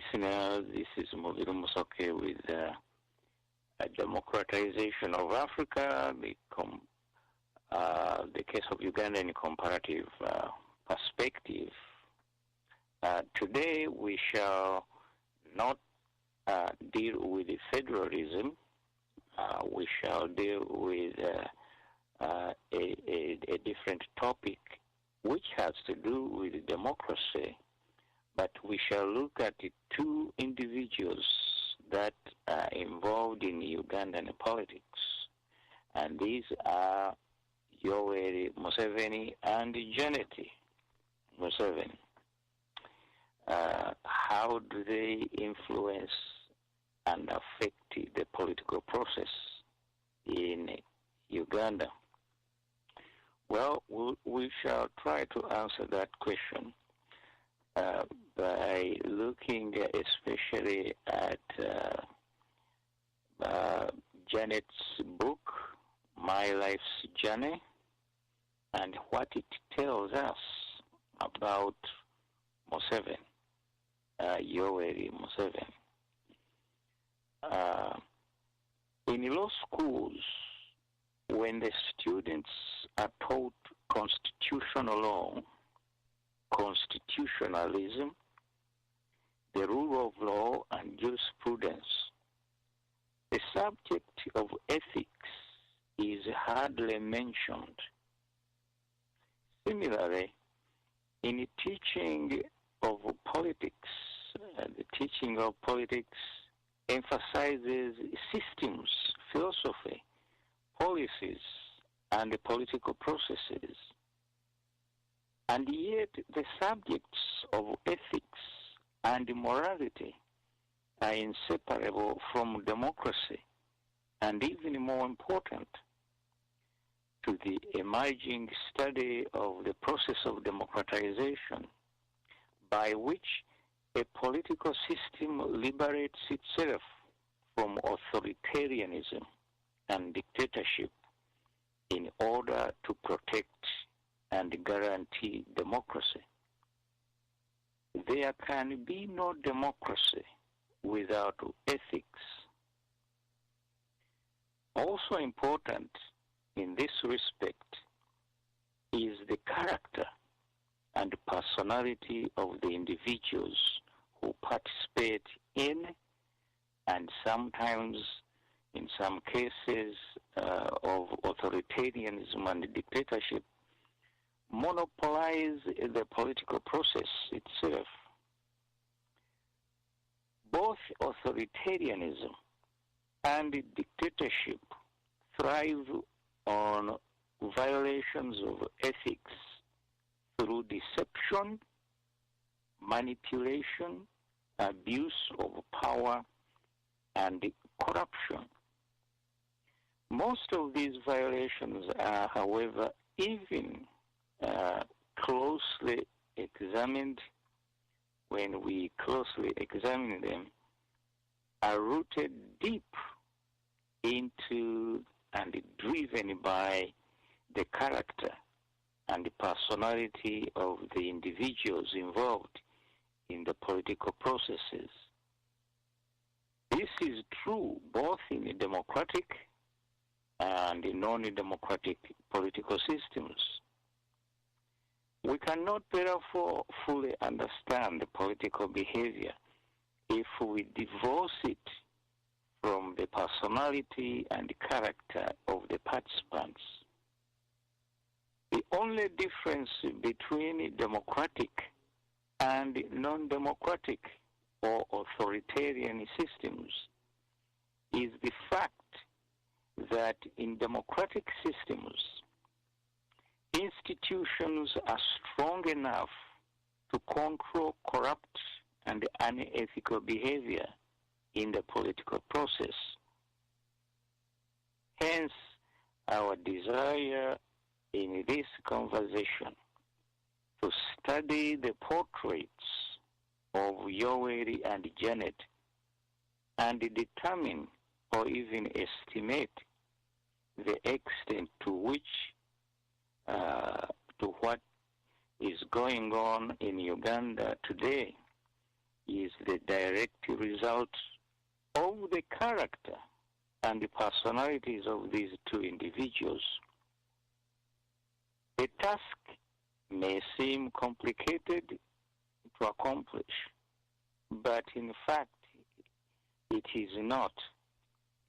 listeners. This is Mubilu Musoke with Democratization of Africa, the case of Uganda in a comparative perspective. Today we shall not deal with federalism. We shall deal with a different topic which has to do with democracy, but we shall look at the two individuals that are involved in Ugandan politics, and these are Yoweri Museveni and Janet Museveni. How do they influence and affect the political process in Uganda? Well, we shall try to answer that question by looking especially at Janet's book, My Life's Journey, and what it tells us about Museveni, Yoweri Museveni. In law schools, when the students are taught constitutional law, constitutionalism, the rule of law, and jurisprudence, the subject of ethics is hardly mentioned. Similarly, in teaching of politics, the teaching of politics emphasizes systems, philosophy, policies, and the political processes. And yet the subjects of ethics and morality are inseparable from democracy, and even more important to the emerging study of the process of democratization, by which a political system liberates itself from authoritarianism and dictatorship in order to protect and guarantee democracy. There can be no democracy without ethics. Also important in this respect is the character and personality of the individuals who participate in, and sometimes in some cases of authoritarianism and dictatorship, monopolize the political process itself. Both authoritarianism and dictatorship thrive on violations of ethics through deception, manipulation, abuse of power, and corruption. Most of these violations are, however, even closely examined, when we closely examine them, are rooted deep into and driven by the character and the personality of the individuals involved in the political processes. This is true both in democratic and non-democratic political systems. We cannot therefore fully understand the political behavior if we divorce it from the personality and character of the participants. The only difference between democratic and non-democratic or authoritarian systems is the fact that in democratic systems, institutions are strong enough to control corrupt and unethical behavior in the political process. Hence, our desire in this conversation to study the portraits of Yoweri and Janet and determine or even estimate the extent to which to what is going on in Uganda today is the direct result of the character and the personalities of these two individuals. The task may seem complicated to accomplish, but in fact, it is not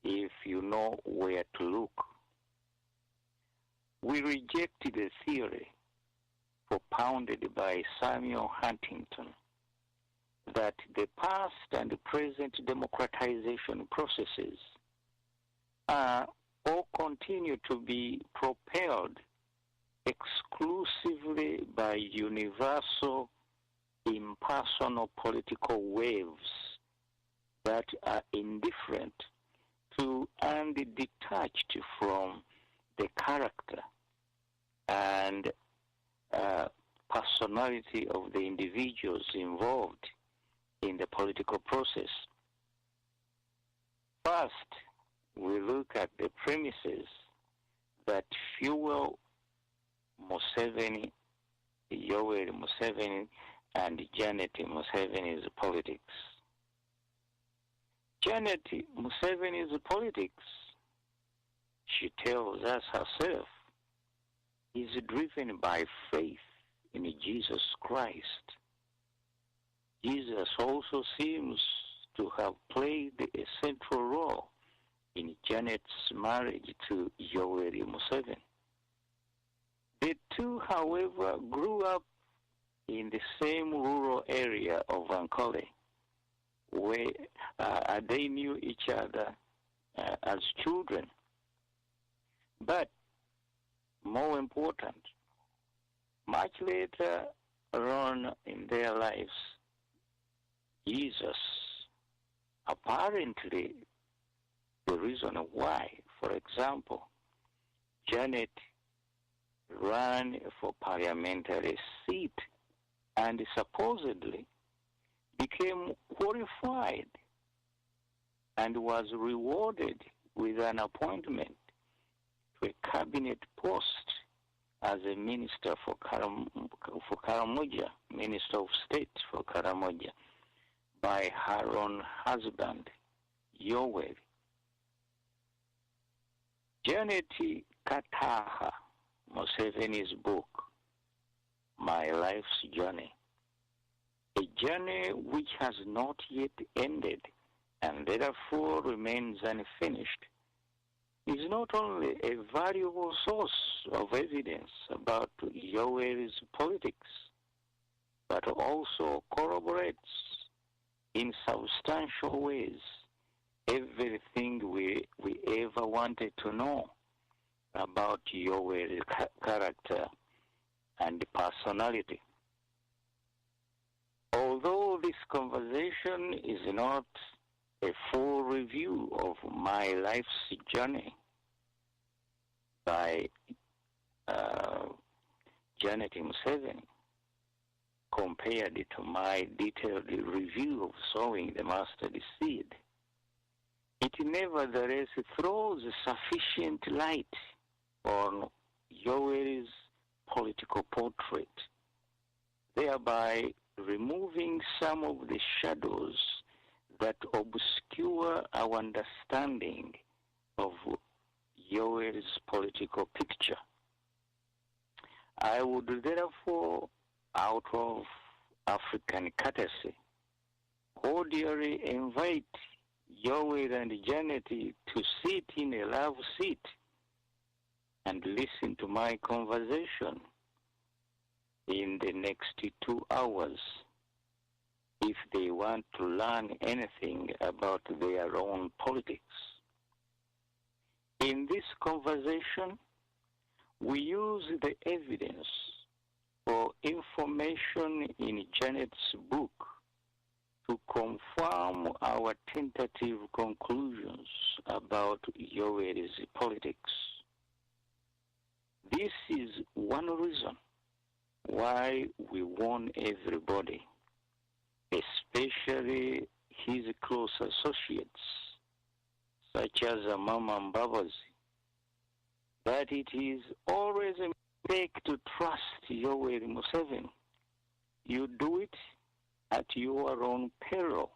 if you know where to look. We reject the theory propounded by Samuel Huntington that the past and present democratization processes are or continue to be propelled exclusively by universal, impersonal political waves that are indifferent to and detached from the character and personality of the individuals involved in the political process. First, we look at the premises that fuel Museveni, Yoweri Museveni, and Janet Museveni's politics. Janet Museveni's politics, she tells us herself, is driven by faith in Jesus Christ. Jesus also seems to have played a central role in Janet's marriage to Yoweri Museveni. The two, however, grew up in the same rural area of Ankole, where they knew each other as children. But more important, much later on in their lives, Jesus, apparently the reason why, for example, Janet ran for parliamentary seat and supposedly became qualified and was rewarded with an appointment to a cabinet post as a minister for Karamoja, Minister of State for Karamoja, by her own husband, Yoweri. Janet Kataha Museveni's book, My Life's Journey, a journey which has not yet ended and therefore remains unfinished, is not only a valuable source of evidence about Yoweri's politics, but also corroborates in substantial ways everything we ever wanted to know about Yoweri's character and personality. Although this conversation is not a full review of my life's journey by Janet Museveni, compared to my detailed review of sowing the mustard seed, it nevertheless throws sufficient light on Yoweri's political portrait, thereby removing some of the shadows that obscure our understanding of Yoweri's political picture. I would therefore, out of African courtesy, cordially invite Yoweri and Janet to sit in a love seat and listen to my conversation in the next 2 hours if they want to learn anything about their own politics. In this conversation, we use the evidence or information in Janet's book to confirm our tentative conclusions about Yoweri's politics. This is one reason why we warn everybody, especially his close associates, such as Mama Mbabazi, that it is always a mistake to trust Yoweri Museveni. You do it, at your own peril.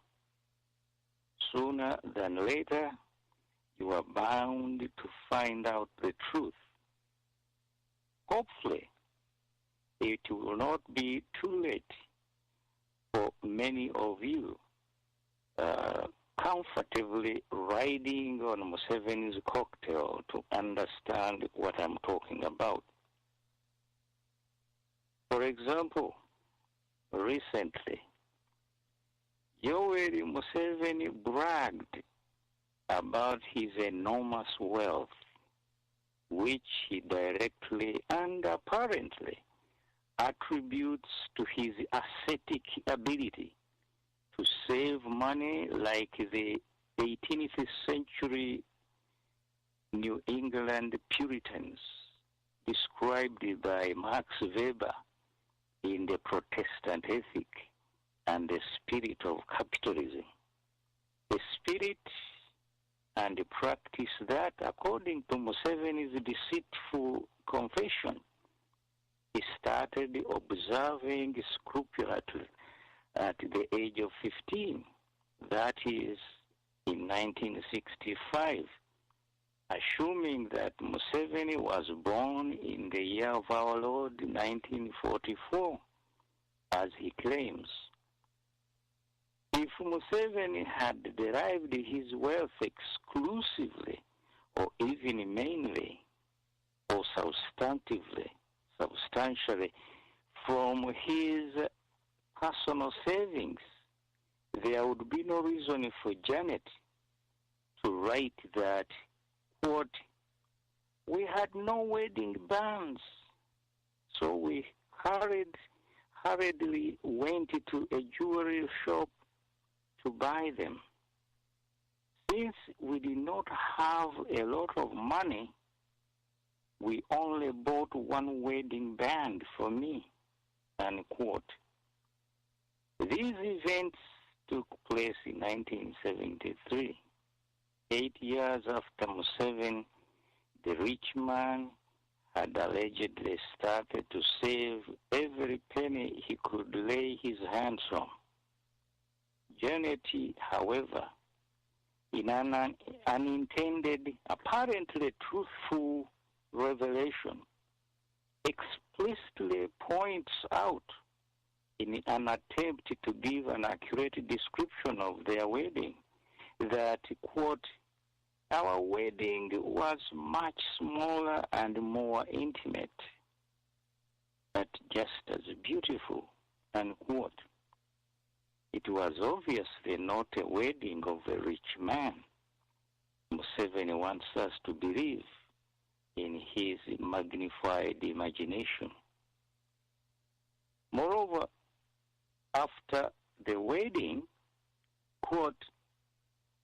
Sooner than later, you are bound to find out the truth. Hopefully, it will not be too late for many of you comfortably riding on Museveni's cocktail to understand what I'm talking about. For example, recently, Yoweri Museveni bragged about his enormous wealth, which he directly and apparently attributes to his ascetic ability to save money like the 18th century New England Puritans described by Max Weber in The Protestant Ethic and the Spirit of Capitalism. The spirit and the practice that, according to Museveni's deceitful confession, he started observing scrupulously at the age of 15, that is, in 1965, assuming that Museveni was born in the year of our Lord 1944, as he claims. If Museveni had derived his wealth exclusively, or even mainly, or substantially, from his personal savings, there would be no reason for Janet to write that, quote, "We had no wedding bands, so we hurriedly went to a jewelry shop to buy them. Since we did not have a lot of money, we only bought one wedding band for me," unquote. These events took place in 1973, 8 years after Museveni, the rich man, had allegedly started to save every penny he could lay his hands on. Janet, however, in an unintended, apparently truthful revelation, explicitly points out, in an attempt to give an accurate description of their wedding, that, quote, "Our wedding was much smaller and more intimate, but just as beautiful," unquote. It was obviously not a wedding of a rich man. Museveni wants us to believe in his magnified imagination. Moreover, after the wedding, quote,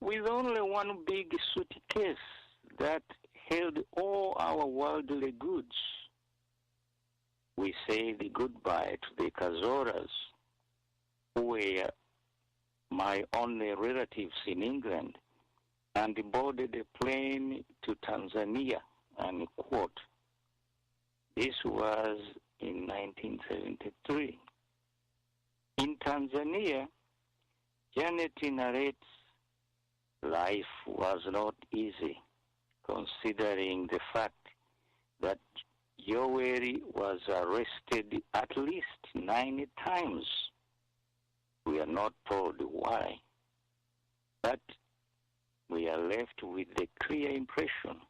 "with only one big suitcase that held all our worldly goods, we said goodbye to the Kazoras, who were my only relatives in England, and boarded a plane to Tanzania," unquote. This was in 1973. In Tanzania, Janet narrates, life was not easy, considering the fact that Yoweri was arrested at least 9 times. We are not told why, but we are left with the clear impression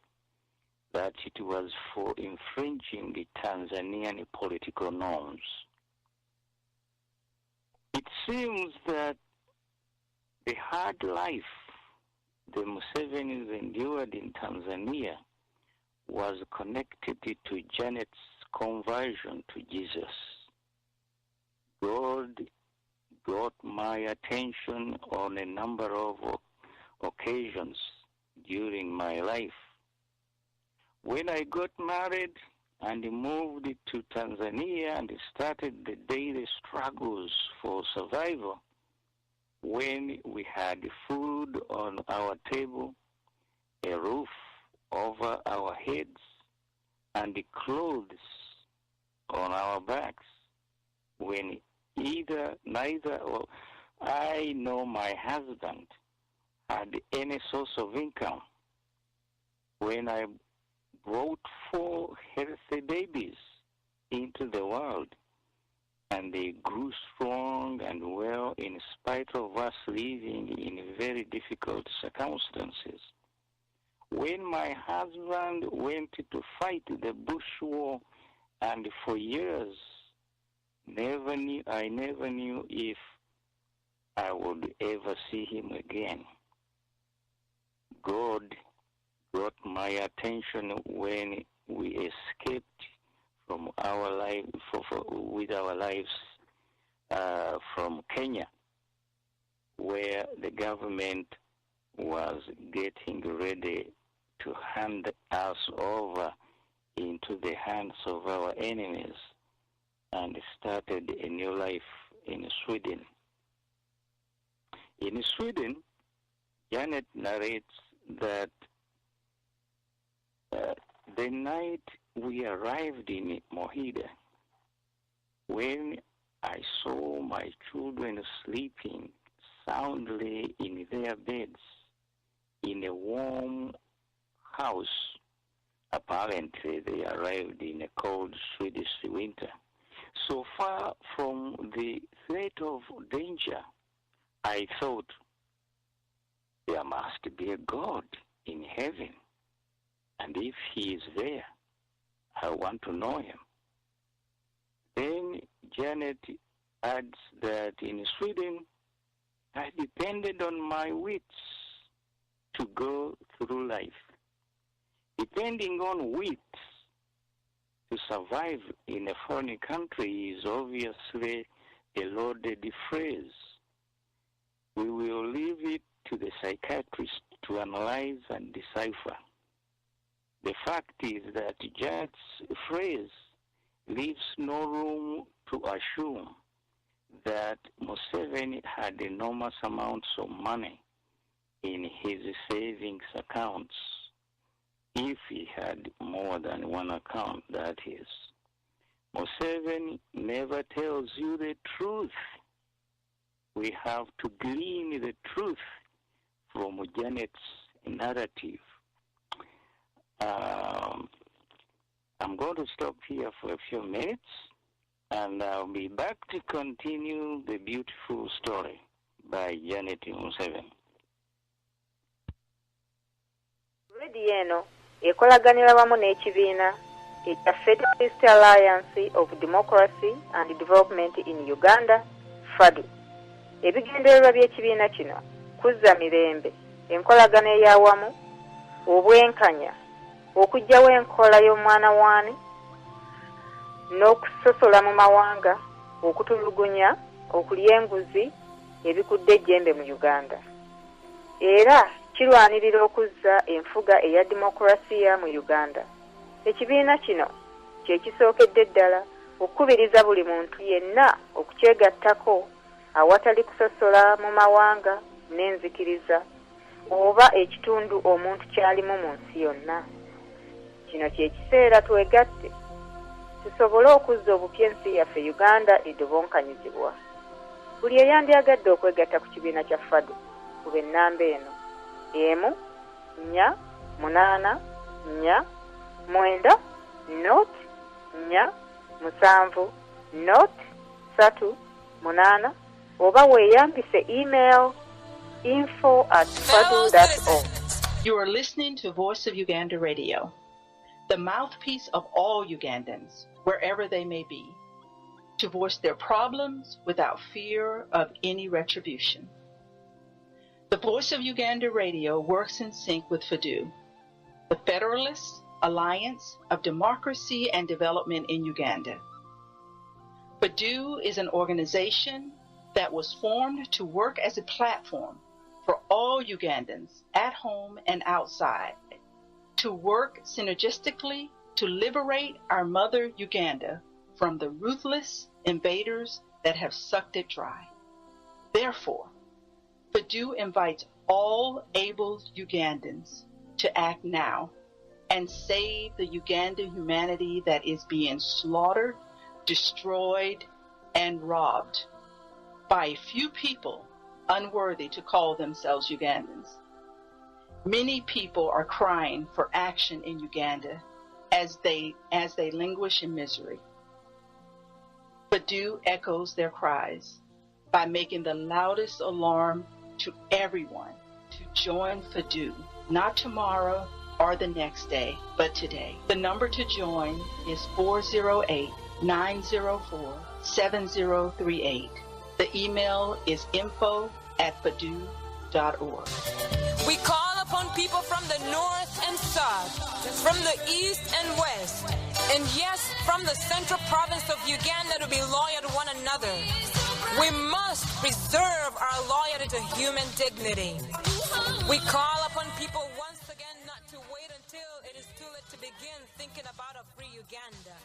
that it was for infringing the Tanzanian political norms. It seems that the hard life the Musevenis endured in Tanzania was connected to Janet's conversion to Jesus. God got my attention on a number of occasions during my life. When I got married and moved to Tanzania and started the daily struggles for survival, when we had food on our table, a roof over our heads, and clothes on our backs, when neither or I nor my husband had any source of income when I brought 4 healthy babies into the world, and they grew strong and well in spite of us living in very difficult circumstances. When my husband went to fight the Bush War, and for years I never knew if I would ever see him again. God brought my attention when we escaped from our life with our lives from Kenya, where the government was getting ready to hand us over into the hands of our enemies, and started a new life in Sweden. In Sweden, Janet narrates that the night we arrived in Mohida, when I saw my children sleeping soundly in their beds in a warm house, apparently they arrived in a cold Swedish winter. So far from the threat of danger, I thought, there must be a God in heaven, and if he is there, I want to know him. Then Janet adds that in Sweden, I depended on my wits to go through life. Depending on wits to survive in a foreign country is obviously a loaded phrase. We will leave it to the psychiatrist to analyze and decipher. The fact is that Janet's phrase leaves no room to assume that Museveni had enormous amounts of money in his savings accounts, if he had more than one account, that is. Museveni never tells you the truth. We have to glean the truth from Janet's narrative. I'm going to stop here for a few minutes, and I'll be back to continue the beautiful story by Janet Museveni. Radio eno ekolaganira wamu n'ekibiina ekya Federalist Alliance of Democracy and Development in Uganda, FADU. Ebigendererwa by'ekibiina kino kuzza mirembe, enkolagana ey'awamu, obwenkanya, okuggyawo enkola y'omwana waani, n'okusosola mu mawanga, okutulugunya, okulya enguzi, ebikudde ejjembe mu Uganda. Era kirwanirira okuzza enfuga eya demokrasiya mu Uganda. Ekibiina kino kye kisookedde ddala okukubiriza buli muntu yenna okukyegattako awatali kusosola mu mawanga n'enzikiriza oba ekitundu omuntu kyalimu mu nsi yonna. Kino kye kiseera twegatte tusobole okuzza obupya ensi yaffe Uganda edobonkanyizibwa. Buli eyandyagadde okwegatta ku kibiina kya FADU kuba ennamba eno: 1-888-4-7-3-8 oba weeyambise email info@fadu.org. You are listening to Voice of Uganda Radio, the mouthpiece of all Ugandans, wherever they may be, to voice their problems without fear of any retribution. The Voice of Uganda Radio works in sync with FADU, the Federalist Alliance of Democracy and Development in Uganda. FADU is an organization that was formed to work as a platform for all Ugandans at home and outside, to work synergistically to liberate our mother Uganda from the ruthless invaders that have sucked it dry. Therefore, FADU invites all able Ugandans to act now and save the Ugandan humanity that is being slaughtered, destroyed, and robbed by a few people unworthy to call themselves Ugandans. Many people are crying for action in Uganda as they languish in misery. Fadu echoes their cries by making the loudest alarm to everyone to join Fadu, not tomorrow or the next day, but today. The number to join is 408-904-7038. The email is info@fadu.org. We call upon people from the north and south, from the east and west, and yes, from the central province of Uganda to be loyal to one another. We must preserve our loyalty to human dignity. We call upon people once again not to wait until it is too late to begin thinking about a free Uganda.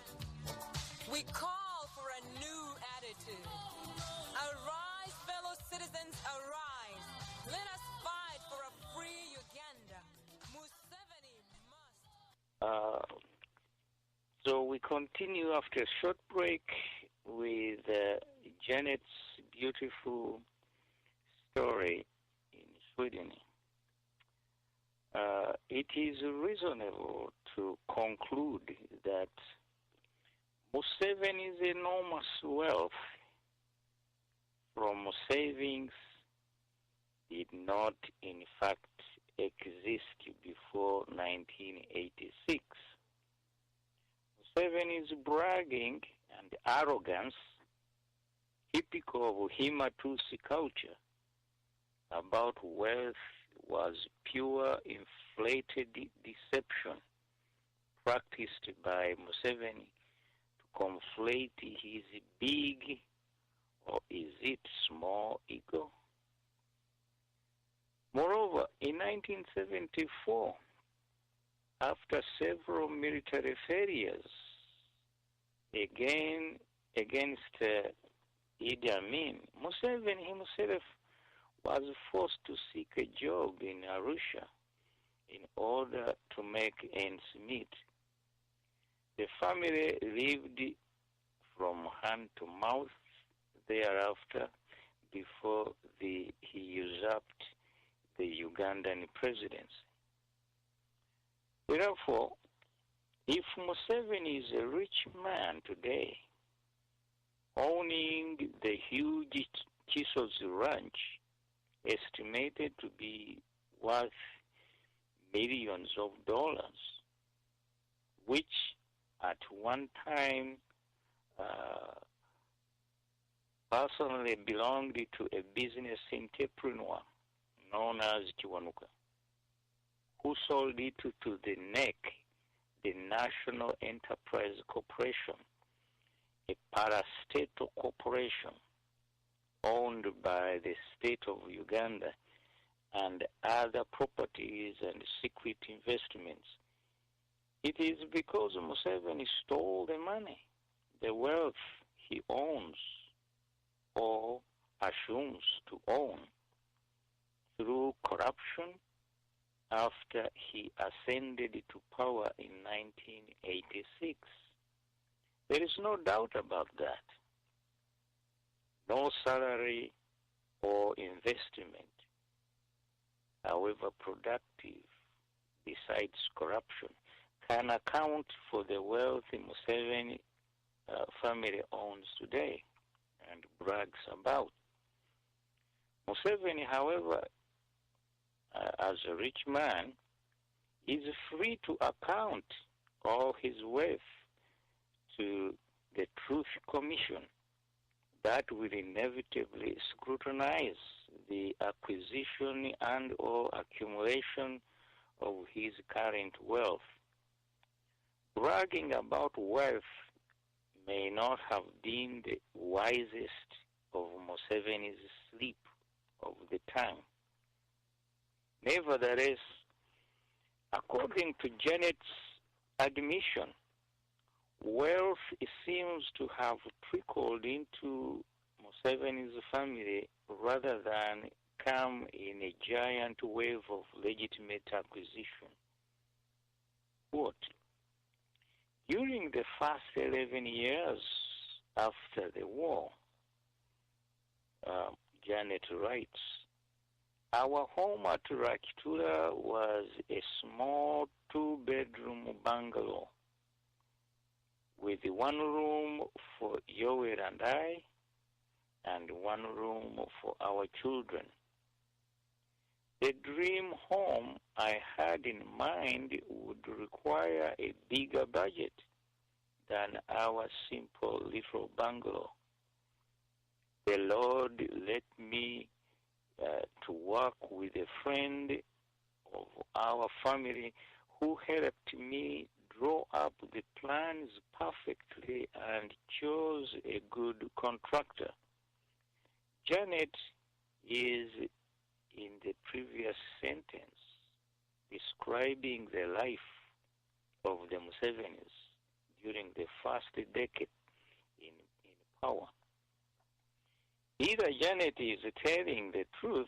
We call for a new attitude. Arise, fellow citizens, arise. Let us fight for a free Uganda. Museveni must. So we continue after a short break with Janet's beautiful story in Sweden. It is reasonable to conclude that Museveni's enormous wealth from savings did not, in fact, exist before 1986. Museveni's bragging and arrogance, typical of Himatusi culture, about wealth was pure inflated deception practiced by Museveni to conflate his big, or is it small, ego. Moreover, in 1974, after several military failures against Idi Amin, Museveni himself was forced to seek a job in Arusha in order to make ends meet. The family lived from hand to mouth thereafter before he usurped the Ugandan presidency. Therefore, if Museveni is a rich man today, owning the huge Chiso's ranch, estimated to be worth millions of dollars, which at one time personally belonged to a business entrepreneur known as Kiwanuka, who sold it to the NEC, the National Enterprise Corporation, a parastatal corporation owned by the state of Uganda and other properties and secret investments. It is because Museveni stole the money, the wealth he owns or assumes to own through corruption after he ascended to power in 1986. There is no doubt about that. No salary or investment, however productive, besides corruption, can account for the wealth the Museveni family owns today and brags about. Museveni, however, as a rich man, is free to account all his wealth to the Truth Commission that will inevitably scrutinize the acquisition and or accumulation of his current wealth. Bragging about wealth may not have been the wisest of Museveni's slip of the tongue. Nevertheless, according to Janet's admission, wealth seems to have trickled into Museveni's family rather than come in a giant wave of legitimate acquisition. Quote, during the first 11 years after the war, Janet writes, our home at Rachtura was a small 2-bedroom bungalow with one room for Yoel and I and one room for our children. The dream home I had in mind would require a bigger budget than our simple little bungalow. The Lord let me to work with a friend of our family who helped me draw up the plans perfectly and chose a good contractor. Janet is in the previous sentence describing the life of the Musevenis during the first decade in power. Either Janet is telling the truth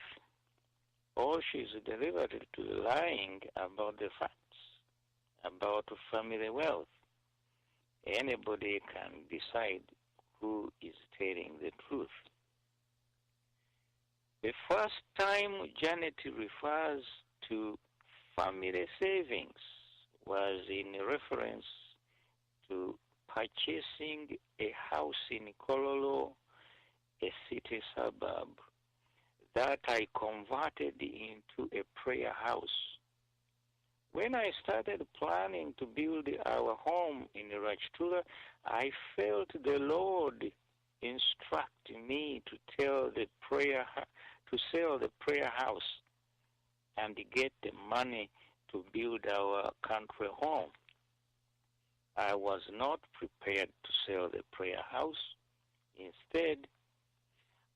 or she's deliberately lying about the facts about family wealth. Anybody can decide who is telling the truth. The first time Janet refers to family savings was in reference to purchasing a house in Kololo, a city suburb, that I converted into a prayer house. When I started planning to build our home in Rachtura, I felt the Lord instruct me to sell the prayer house and get the money to build our country home. I was not prepared to sell the prayer house. Instead,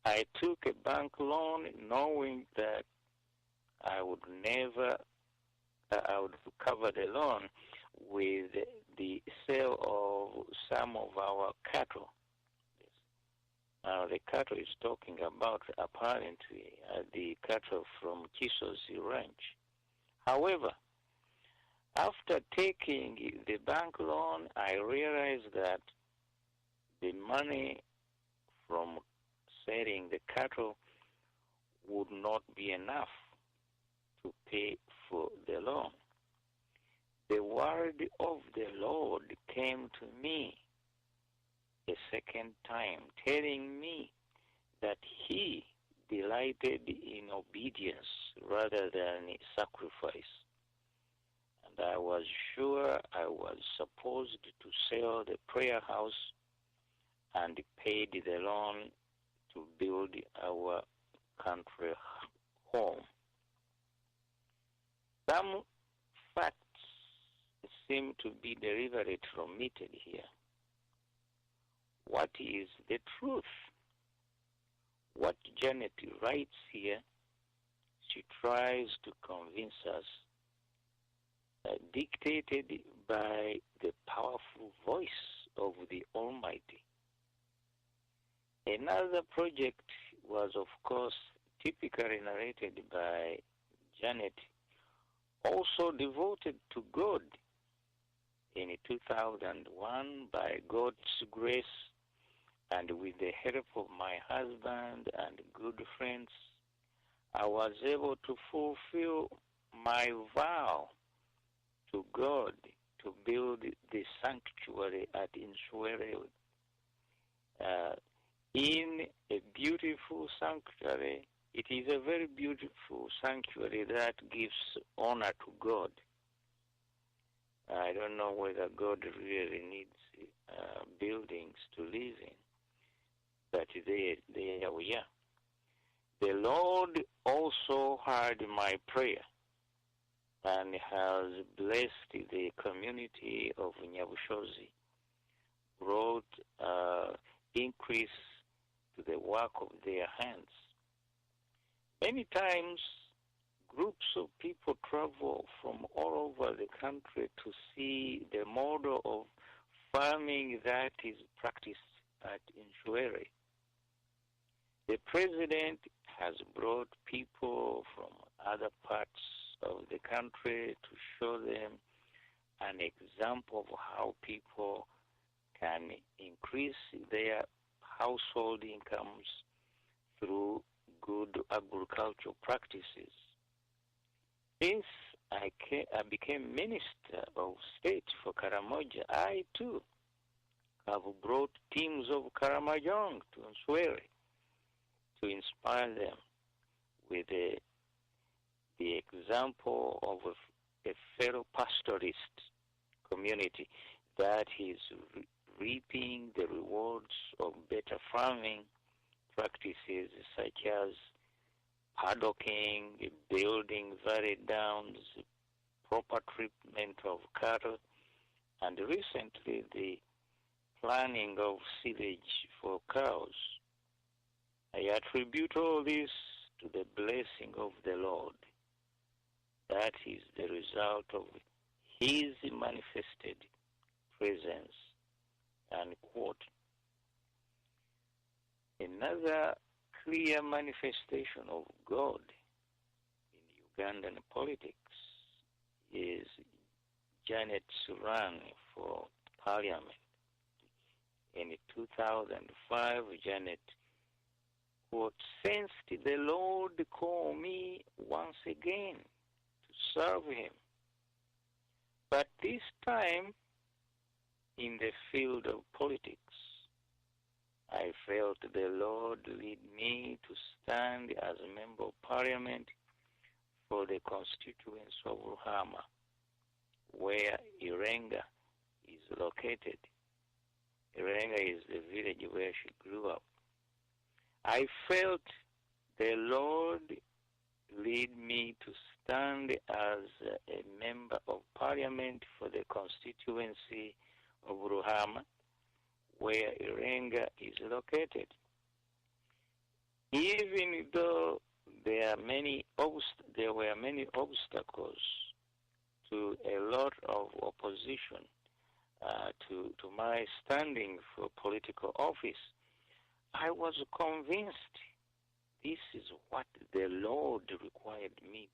I took a bank loan knowing that I would cover the loan with the sale of some of our cattle. Now, the cattle is talking about apparently the cattle from Chiso's ranch. However, after taking the bank loan, I realized that the money from selling the cattle would not be enough to pay for the loan. The word of the Lord came to me a second time, telling me that He delighted in obedience rather than sacrifice. And I was sure I was supposed to sell the prayer house and paid the loan to build our country home. Some facts seem to be deliberately omitted here. What is the truth? What Janet writes here, she tries to convince us, dictated by the powerful voice of the Almighty. Another project was, of course, typically narrated by Janet, also devoted to God. In 2001, by God's grace and with the help of my husband and good friends, I was able to fulfill my vow to God to build the sanctuary at Inswere. In a beautiful sanctuary, it is a very beautiful sanctuary that gives honor to God. I don't know whether God really needs buildings to live in, but there we are. The Lord also heard my prayer and has blessed the community of Nyabushozi, brought increase to the work of their hands. Many times, groups of people travel from all over the country to see the model of farming that is practiced at Inswere. The president has brought people from other parts of the country to show them an example of how people can increase their household incomes through good agricultural practices. Since I became Minister of State for Karamoja, I too have brought teams of Karamojong to Nswere to inspire them with the example of a fellow pastoralist community that is reaping the rewards of better farming practices such as paddocking, building varied dams, proper treatment of cattle, and recently the planning of silage for cows. I attribute all this to the blessing of the Lord. That is the result of His manifested presence. Unquote. Another clear manifestation of God in Ugandan politics is Janet's run for parliament. In 2005, Janet, quote, sensed the Lord call me once again to serve Him. But this time, in the field of politics, I felt the Lord lead me to stand as a member of parliament for the constituency of Ruhama, where Irenga is located. Irenga is the village where she grew up. I felt the Lord lead me to stand as a member of parliament for the constituency of Ruhama, where Irenga is located. Even though there were many obstacles to a lot of opposition to my standing for political office, I was convinced this is what the Lord required me,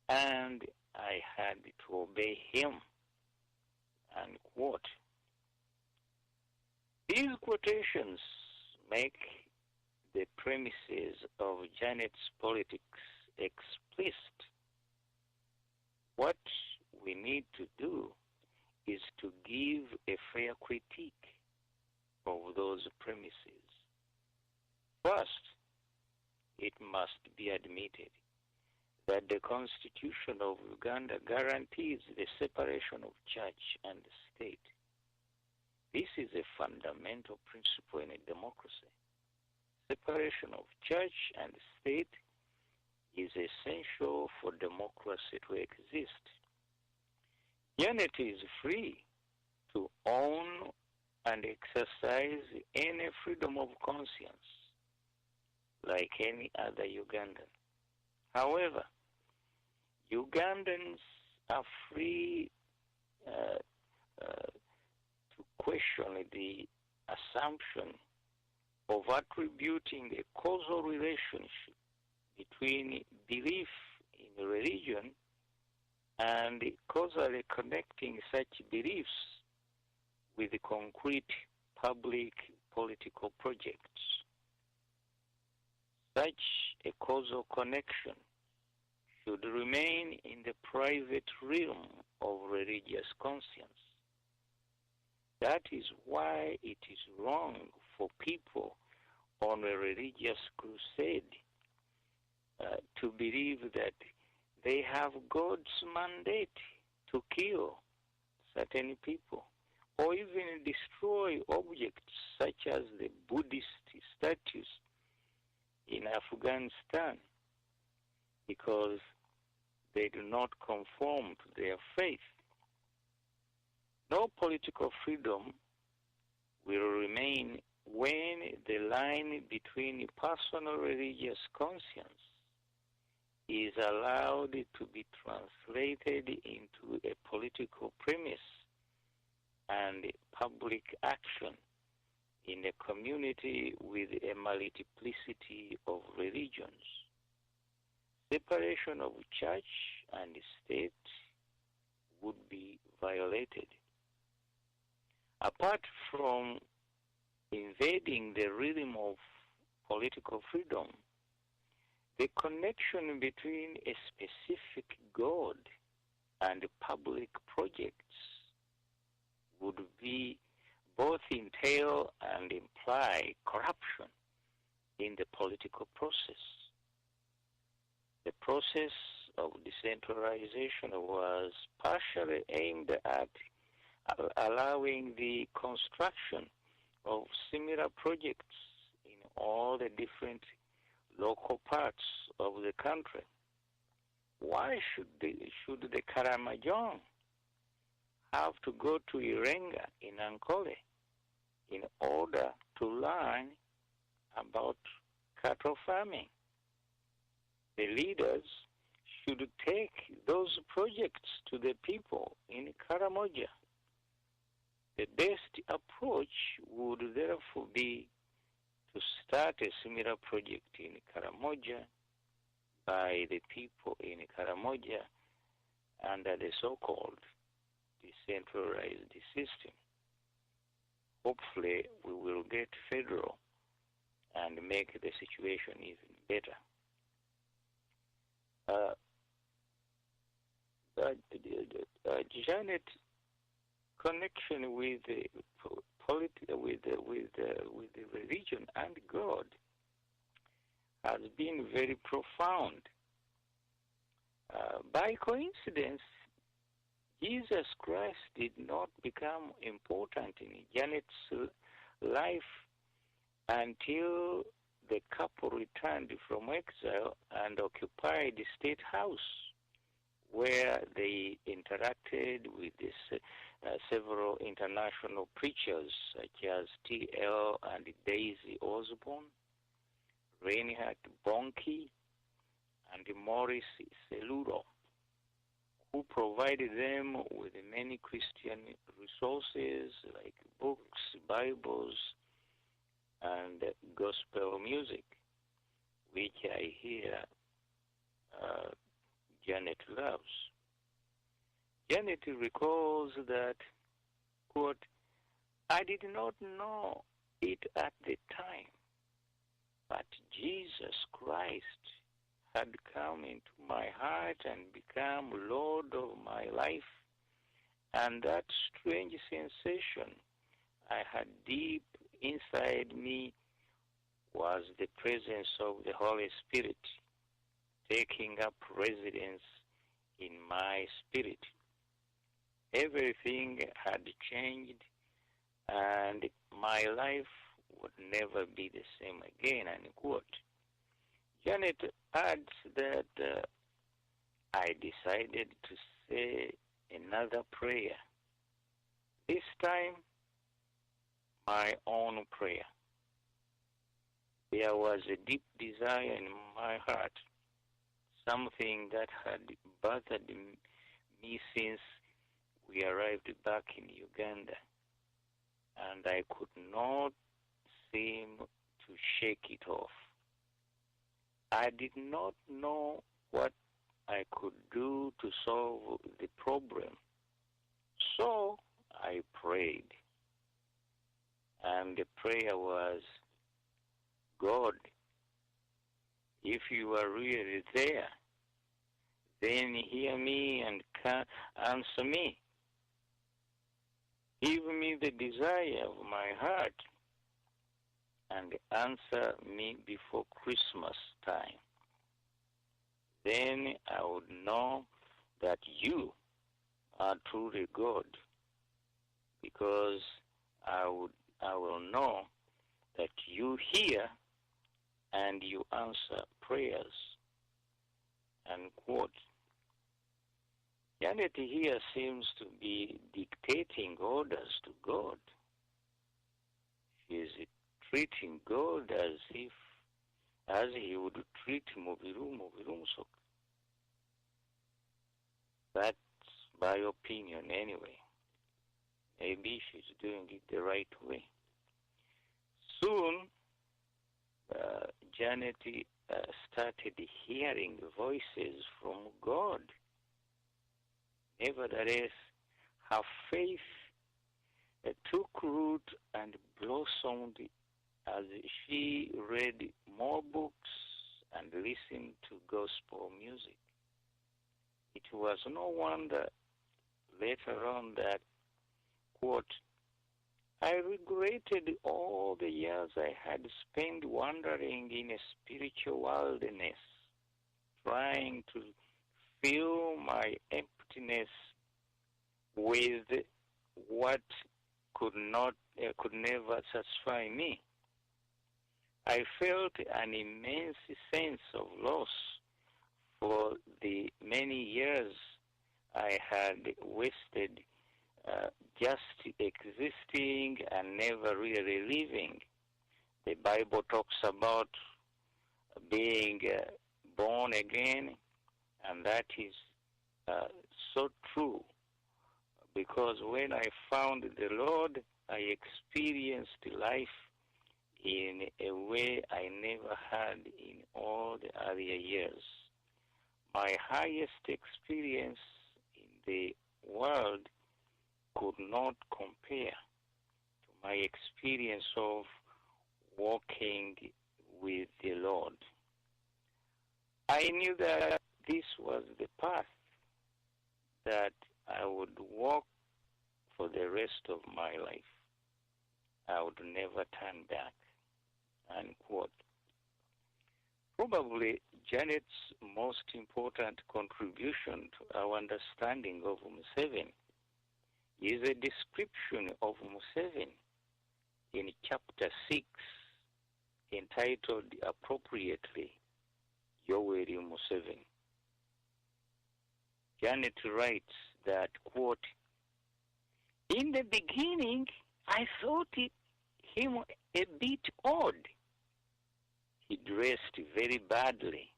and I had to obey Him. Unquote. These quotations make the premises of Janet's politics explicit. What we need to do is to give a fair critique of those premises. First, it must be admitted that the Constitution of Uganda guarantees the separation of church and state. This is a fundamental principle in a democracy. Separation of church and state is essential for democracy to exist. Janet is free to own and exercise any freedom of conscience like any other Ugandan. However, Ugandans are free to question the assumption of attributing a causal relationship between belief in religion and causally connecting such beliefs with concrete public political projects. Such a causal connection should remain in the private realm of religious conscience. That is why it is wrong for people on a religious crusade to believe that they have God's mandate to kill certain people or even destroy objects such as the Buddhist statues in Afghanistan because they do not conform to their faith. No political freedom will remain when the line between personal religious conscience is allowed to be translated into a political premise and public action in a community with a multiplicity of religions. Separation of church and state would be violated. Apart from invading the realm of political freedom. The connection between a specific God and public projects would be both entail and imply corruption in the political process. The process of decentralization was partially aimed at allowing the construction of similar projects in all the different local parts of the country. Why should the Karamajong have to go to Irenga in Ankole in order to learn about cattle farming? The leaders should take those projects to the people in Karamoja. The best approach would therefore be to start a similar project in Karamoja by the people in Karamoja under the so-called decentralized system. Hopefully, we will get federal and make the situation even better. Janet connection with the religion and God has been very profound. By coincidence, Jesus Christ did not become important in Janet's life until the couple returned from exile and occupied the State House, where they interacted with several international preachers such as T.L. and Daisy Osborne, Reinhard Bonnke, and Maurice Cellulo, who provided them with many Christian resources like books, Bibles, and gospel music, which I hear Janet loves. Janet recalls that, quote, I did not know it at the time, but Jesus Christ had come into my heart and become Lord of my life, and that strange sensation I had deep inside me was the presence of the Holy Spirit taking up residence in my spirit. Everything had changed, and my life would never be the same again, unquote. Janet adds that I decided to say another prayer. This time, my own prayer. There was a deep desire in my heart, something that had bothered me since we arrived back in Uganda, and I could not seem to shake it off. I did not know what I could do to solve the problem, so I prayed. And the prayer was, God, if you are really there, then hear me and answer me. Give me the desire of my heart and answer me before Christmas time. Then I would know that you are truly God, because I will know that you hear and you answer prayers. Unquote. Janet here seems to be dictating orders to God. She is treating God as he would treat Mubilu Musoke. That's my opinion anyway. Maybe she's doing it the right way. Soon, Janet started hearing voices from God. Nevertheless, her faith took root and blossomed as she read more books and listened to gospel music. It was no wonder later on that, quote, I regretted all the years I had spent wandering in a spiritual wilderness, trying to fill my emptiness with what could never satisfy me. I felt an immense sense of loss for the many years I had wasted just existing and never really living. The Bible talks about being born again, and that is so true, because when I found the Lord, I experienced life in a way I never had in all the other years. My highest experience in the world could not compare to my experience of walking with the Lord. I knew that this was the path that I would walk for the rest of my life. I would never turn back, unquote. Probably Janet's most important contribution to our understanding of Museveni is a description of Museveni in chapter 6, entitled appropriately, Yoweri Museveni. Janet writes that, quote, in the beginning, I thought him a bit odd. He dressed very badly,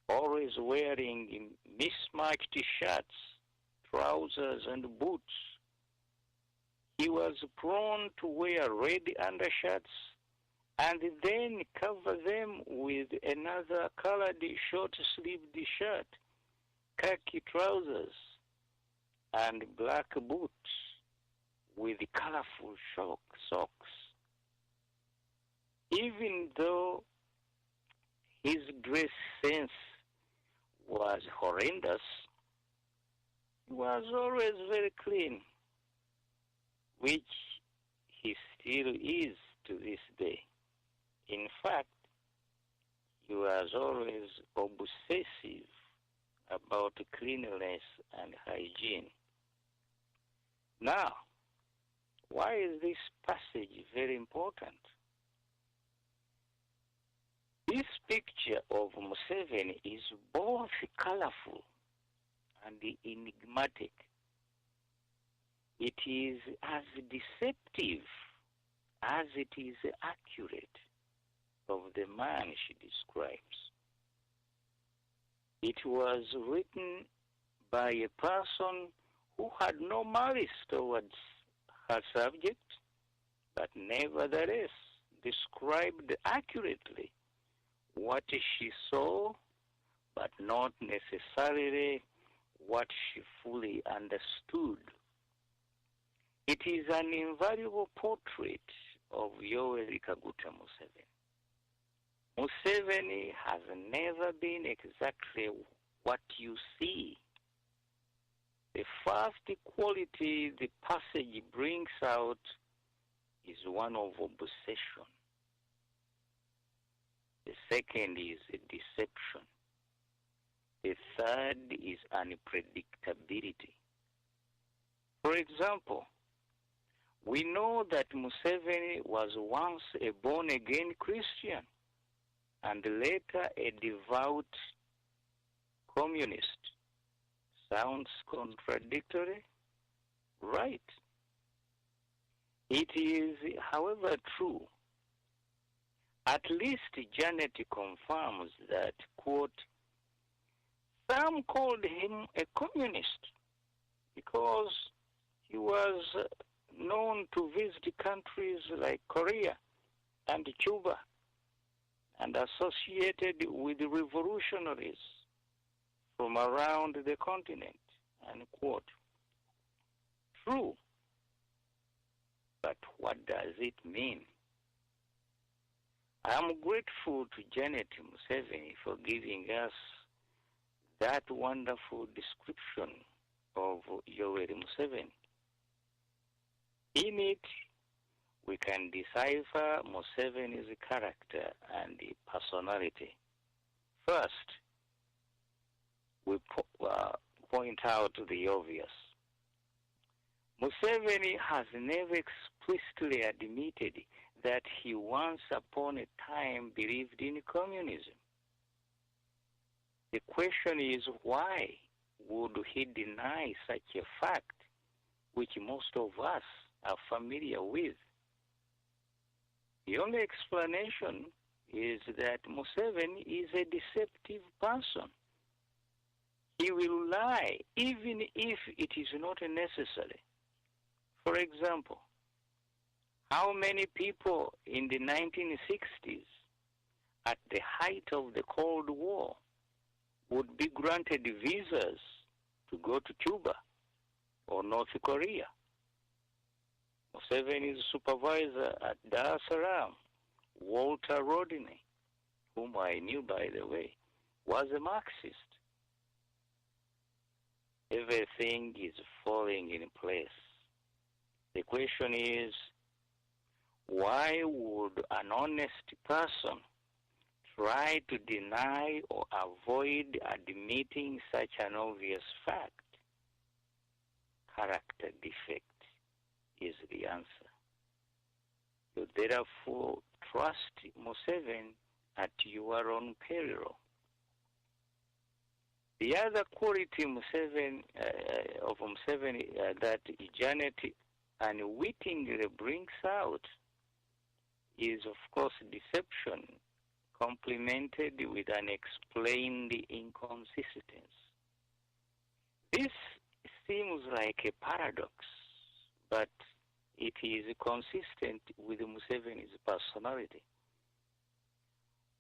always wearing mismatched shirts, trousers, and boots. He was prone to wear red undershirts and then cover them with another colored short-sleeved shirt, khaki trousers, and black boots with colorful socks. Even though his dress sense was horrendous, he was always very clean, which he still is to this day. In fact, he was always obsessive about cleanliness and hygiene. Now, why is this passage very important? This picture of Museveni is both colorful and enigmatic. It is as deceptive as it is accurate of the man she describes. It was written by a person who had no malice towards her subject, but nevertheless described accurately what she saw, but not necessarily what she fully understood. It is an invaluable portrait of Yoweri Kaguta Museveni. Museveni has never been exactly what you see. The first quality the passage brings out is one of obsession. The second is deception. The third is unpredictability. For example, we know that Museveni was once a born-again Christian and later a devout communist. Sounds contradictory? Right. It is, however, true. At least Janet confirms that, quote, some called him a communist because he was known to visit countries like Korea and Cuba and associated with revolutionaries from around the continent, unquote. True. But what does it mean? I'm grateful to Janet Museveni for giving us that wonderful description of Yoweri Museveni. In it, we can decipher Museveni's character and personality. First, we point out the obvious. Museveni has never explicitly admitted that he once upon a time believed in communism. The question is, why would he deny such a fact, which most of us are familiar with? The only explanation is that Museveni is a deceptive person. He will lie even if it is not necessary. For example, how many people in the 1960s, at the height of the Cold War, would be granted visas to go to Cuba or North Korea? Museveni's supervisor at Dar es Salaam, Walter Rodney, whom I knew, by the way, was a Marxist. Everything is falling in place. The question is, why would an honest person try to deny or avoid admitting such an obvious fact? Character defect is the answer. You therefore trust Museveni at your own peril. The other quality of Museveni that Janet unwittingly brings out is, of course, deception, complemented with unexplained inconsistency. This seems like a paradox, but it is consistent with Museveni's personality.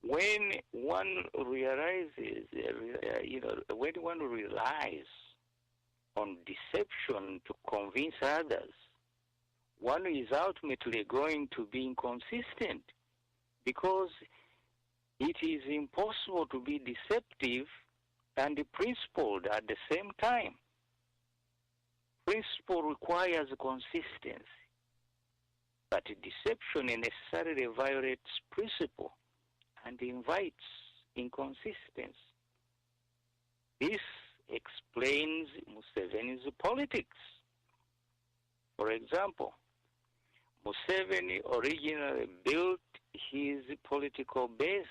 When one realizes, when one relies on deception to convince others, one is ultimately going to be inconsistent, because it is impossible to be deceptive and principled at the same time. Principle requires consistency, but deception necessarily violates principle and invites inconsistency. This explains Museveni's politics. For example, Museveni originally built his political base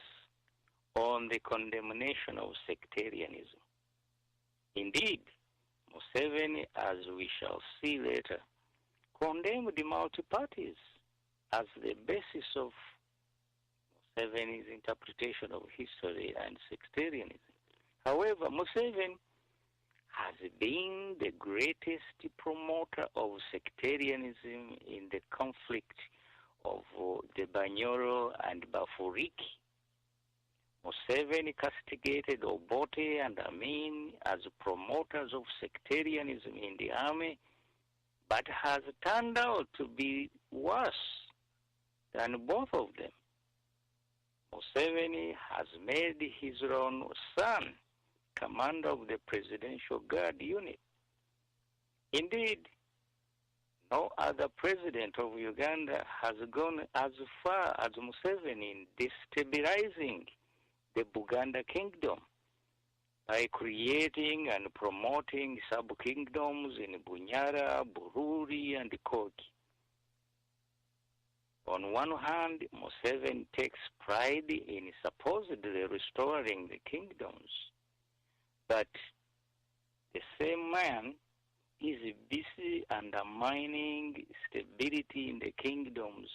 on the condemnation of sectarianism. Indeed, Museveni, as we shall see later, condemned the multi-parties as the basis of Museveni's interpretation of history and sectarianism. However, Museveni has been the greatest promoter of sectarianism in the conflict of the Banyoro and Bafuriki. Museveni castigated Obote and Amin as promoters of sectarianism in the army, but has turned out to be worse than both of them. Museveni has made his own son commander of the Presidential Guard unit. Indeed, no other president of Uganda has gone as far as Museveni in destabilizing the Buganda kingdom by creating and promoting sub-kingdoms in Bunyara, Bururi, and Kogi. On one hand, Museveni takes pride in supposedly restoring the kingdoms, but the same man is busy undermining stability in the kingdoms,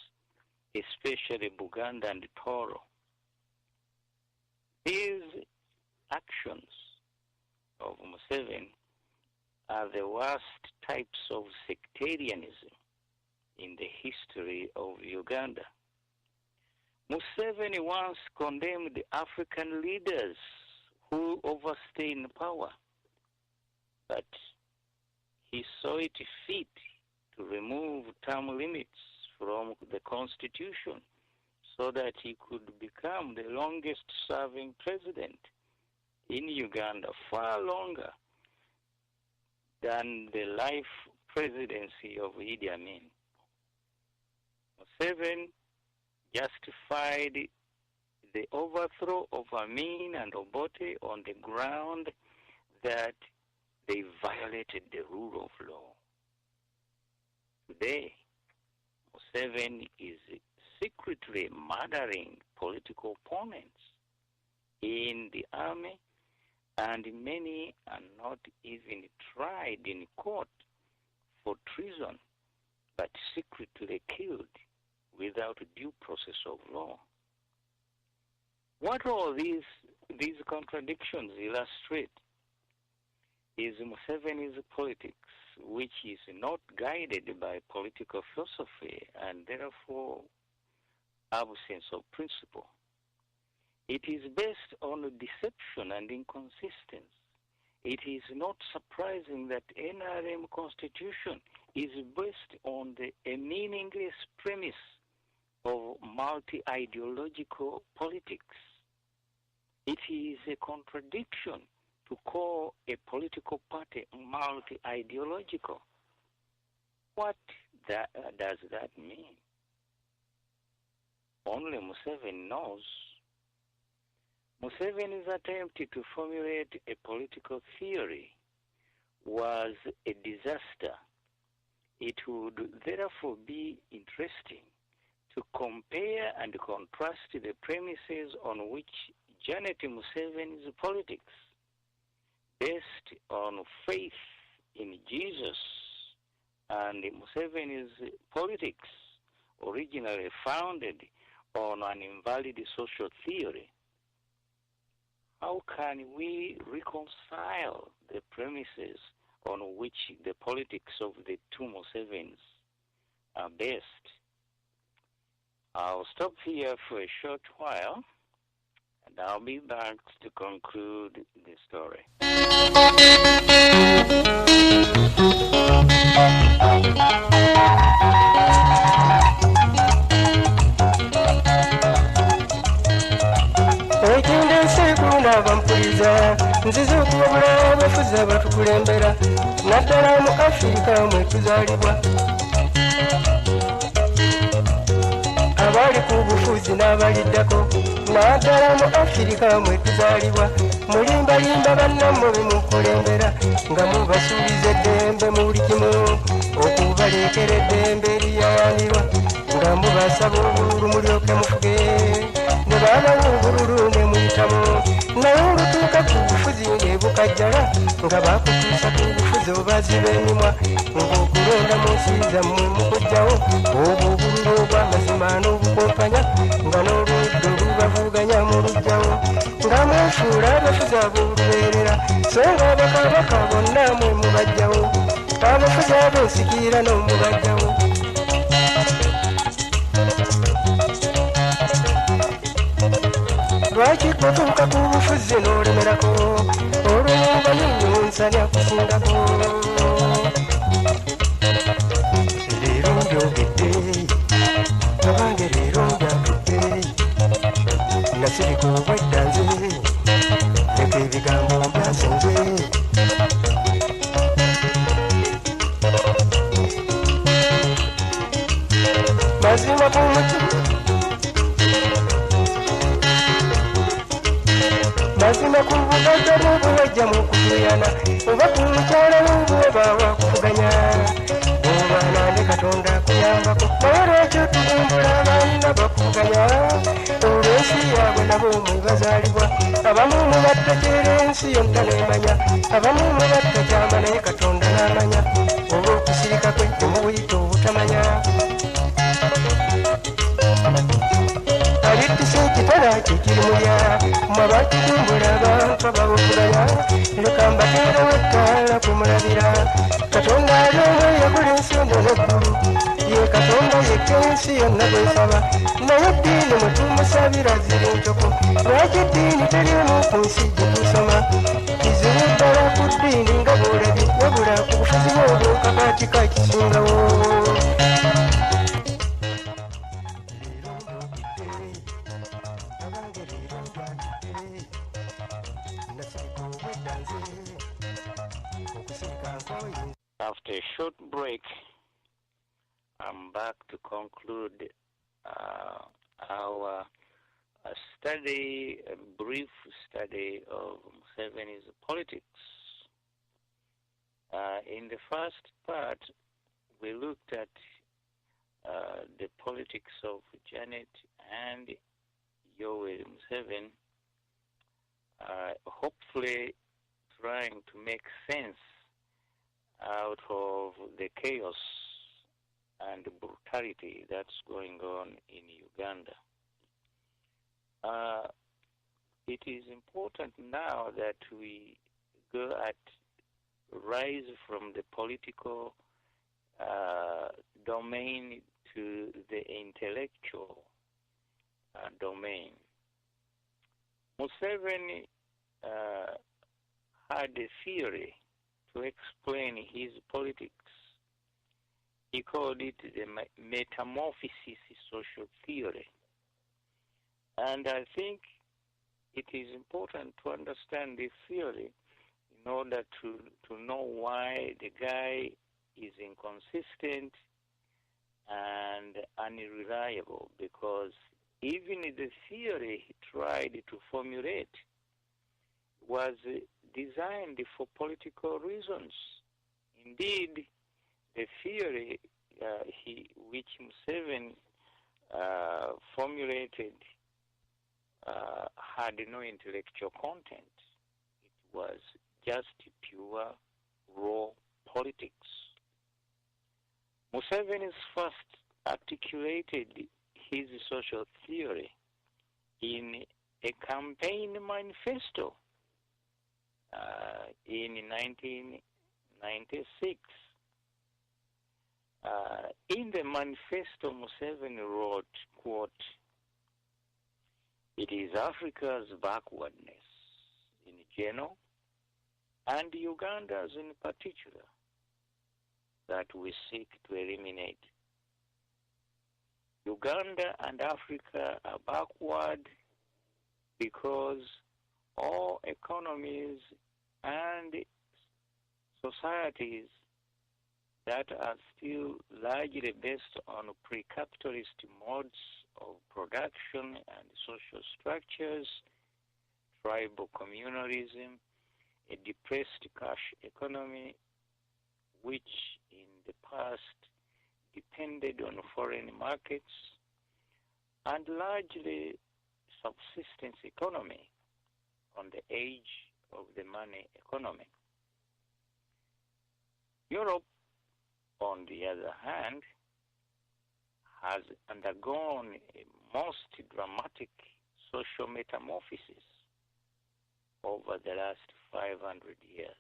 especially Buganda and Toro. These actions of Museveni are the worst types of sectarianism in the history of Uganda. Museveni once condemned African leaders who overstay in power, but he saw it fit to remove term limits from the constitution so so that he could become the longest serving president in Uganda, far longer than the life presidency of Idi Amin. Museveni justified the overthrow of Amin and Obote on the ground that they violated the rule of law. Today, Museveni is secretly murdering political opponents in the army, and many are not even tried in court for treason, but secretly killed without due process of law. What all these contradictions illustrate is Museveni's politics, which is not guided by political philosophy and therefore absence of principle. It is based on deception and inconsistency. It is not surprising that NRM constitution is based on a meaningless premise of multi-ideological politics. It is a contradiction to call a political party multi-ideological. What does that mean? Only Museveni knows. Museveni's attempt to formulate a political theory was a disaster. It would therefore be interesting to compare and contrast the premises on which Janet Museveni's politics, based on faith in Jesus, and Museveni's politics, originally founded on an invalid social theory. How can we reconcile the premises on which the politics of the two Musevenis are based? I'll stop here for a short while, and I'll be back to conclude the story. Nziza okubabula abafuzi abatukulembera naddala mu Afirika mwe tuzaalibwa abali ku bufuzi n'abaliddako naddala mu Afirika mwe tuzaalibwa mulimbalimba bannammwe bemukulembera nga mubasuubiza eddembe mu buli kimu okubaleekera eddembe eriyayanirwa nga mubasaba obululu mulyoke mufuge ne babawa obululu ne muyitamu naye olutuuka ku bufuzi ne bukajjala nga bakutuusa ku bufuzi obaziba emimwa ng'okulonda mu nsi zammwe mukujjawo obwo obululu obw'amazima n'obukompanya nga n'oludda olubavuganya mu lujjawo nga mwefuula abafuzi ab'olubeerera so nga abakabaka bonna mwe mubajjawo abafuzi ab'ensikiira n'omubajjawo lwaki totuuka ku bufuzi n'olemerako olw'omba n'ennyonsanya kusingako leero mbyogedde abange leero mbyatudde nasirika obwedda nze leka ebigambo byasenze mazima ku mutima mazima ku bugagga n'obuwajja mu kutuyana oba ku mukyala w'obuweba wakuvuganya obaana ne Katonda akuyambako naye lwekyo tugumbula abaana bakuvuganya olw'ensi yaabwe nabo mwe bazaalibwa abamu mu battakyera ensi yonna n'emanya abamu mu battakyama naye Katonda n'amanya oba okusirika kwe temubuyita obutamanya alittisa ekitala kikiri mulya mwabatukumbula abantu ababuvuganya leka mbateerewo ettaala kumulabira Katonda ali omwe yagula ensi yonna n'eggulu ye Katonda yekka ensi yonna bwesaba naye eddiini mwe tumusabira ziri ncoko lwaki eddiini terimu ku nsi gye tusoma kizibu ddala ku ddiini nga bw'olabye wabula ku bufuzi bw'obwo kakaati kakisingawo After a short break, I'm back to conclude our study, a brief study of Museveni's politics. In the first part, we looked at the politics of Janet and Yoweri Museveni, hopefully trying to make sense out of the chaos and brutality that's going on in Uganda. It is important now that we go at rise from the political domain to the intellectual domain. Museveni had a theory to explain his politics. He called it the metamorphosis social theory. And I think it is important to understand this theory in order to know why the guy is inconsistent and unreliable, because even the theory he tried to formulate was designed for political reasons. Indeed, the theory which Museveni formulated had no intellectual content. It was just pure, raw politics. Museveni first articulated his social theory in a campaign manifesto in 1996. In the manifesto, Museveni wrote, quote, "It is Africa's backwardness in general and Uganda's in particular that we seek to eliminate. Uganda and Africa are backward because all economies and societies that are still largely based on pre-capitalist modes of production and social structures, tribal communalism, a depressed cash economy, which in the past depended on foreign markets, and largely subsistence economy on the edge of the money economy. Europe, on the other hand, has undergone a most dramatic social metamorphosis over the last 500 years.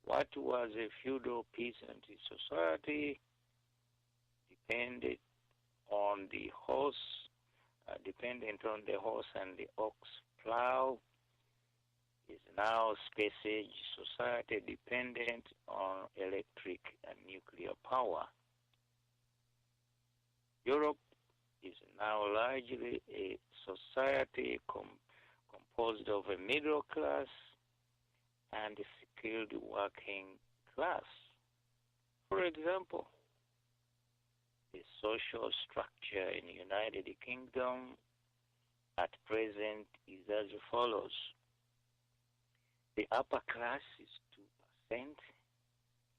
What was a feudal peasant society dependent on the horse and the ox plow is now space age society dependent on electric and nuclear power. Europe is now largely a society composed of a middle class and a skilled working class. For example, the social structure in the United Kingdom at present is as follows. The upper class is 2%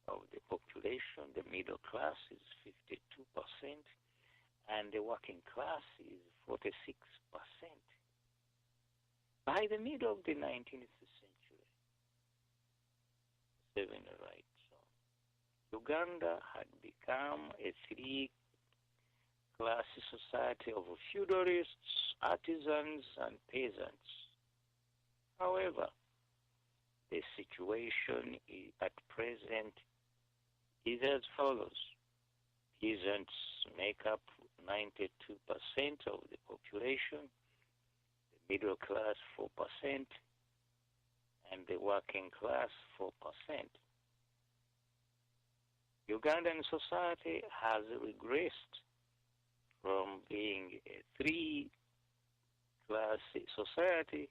of the population, the middle class is 52%, and the working class is 46%. By the middle of the 19th century, Uganda had become a three-class society of feudalists, artisans, and peasants. However, the situation at present is as follows. Peasants make up 92% of the population, the middle class 4%, and the working class 4%. Ugandan society has regressed from being a three-class society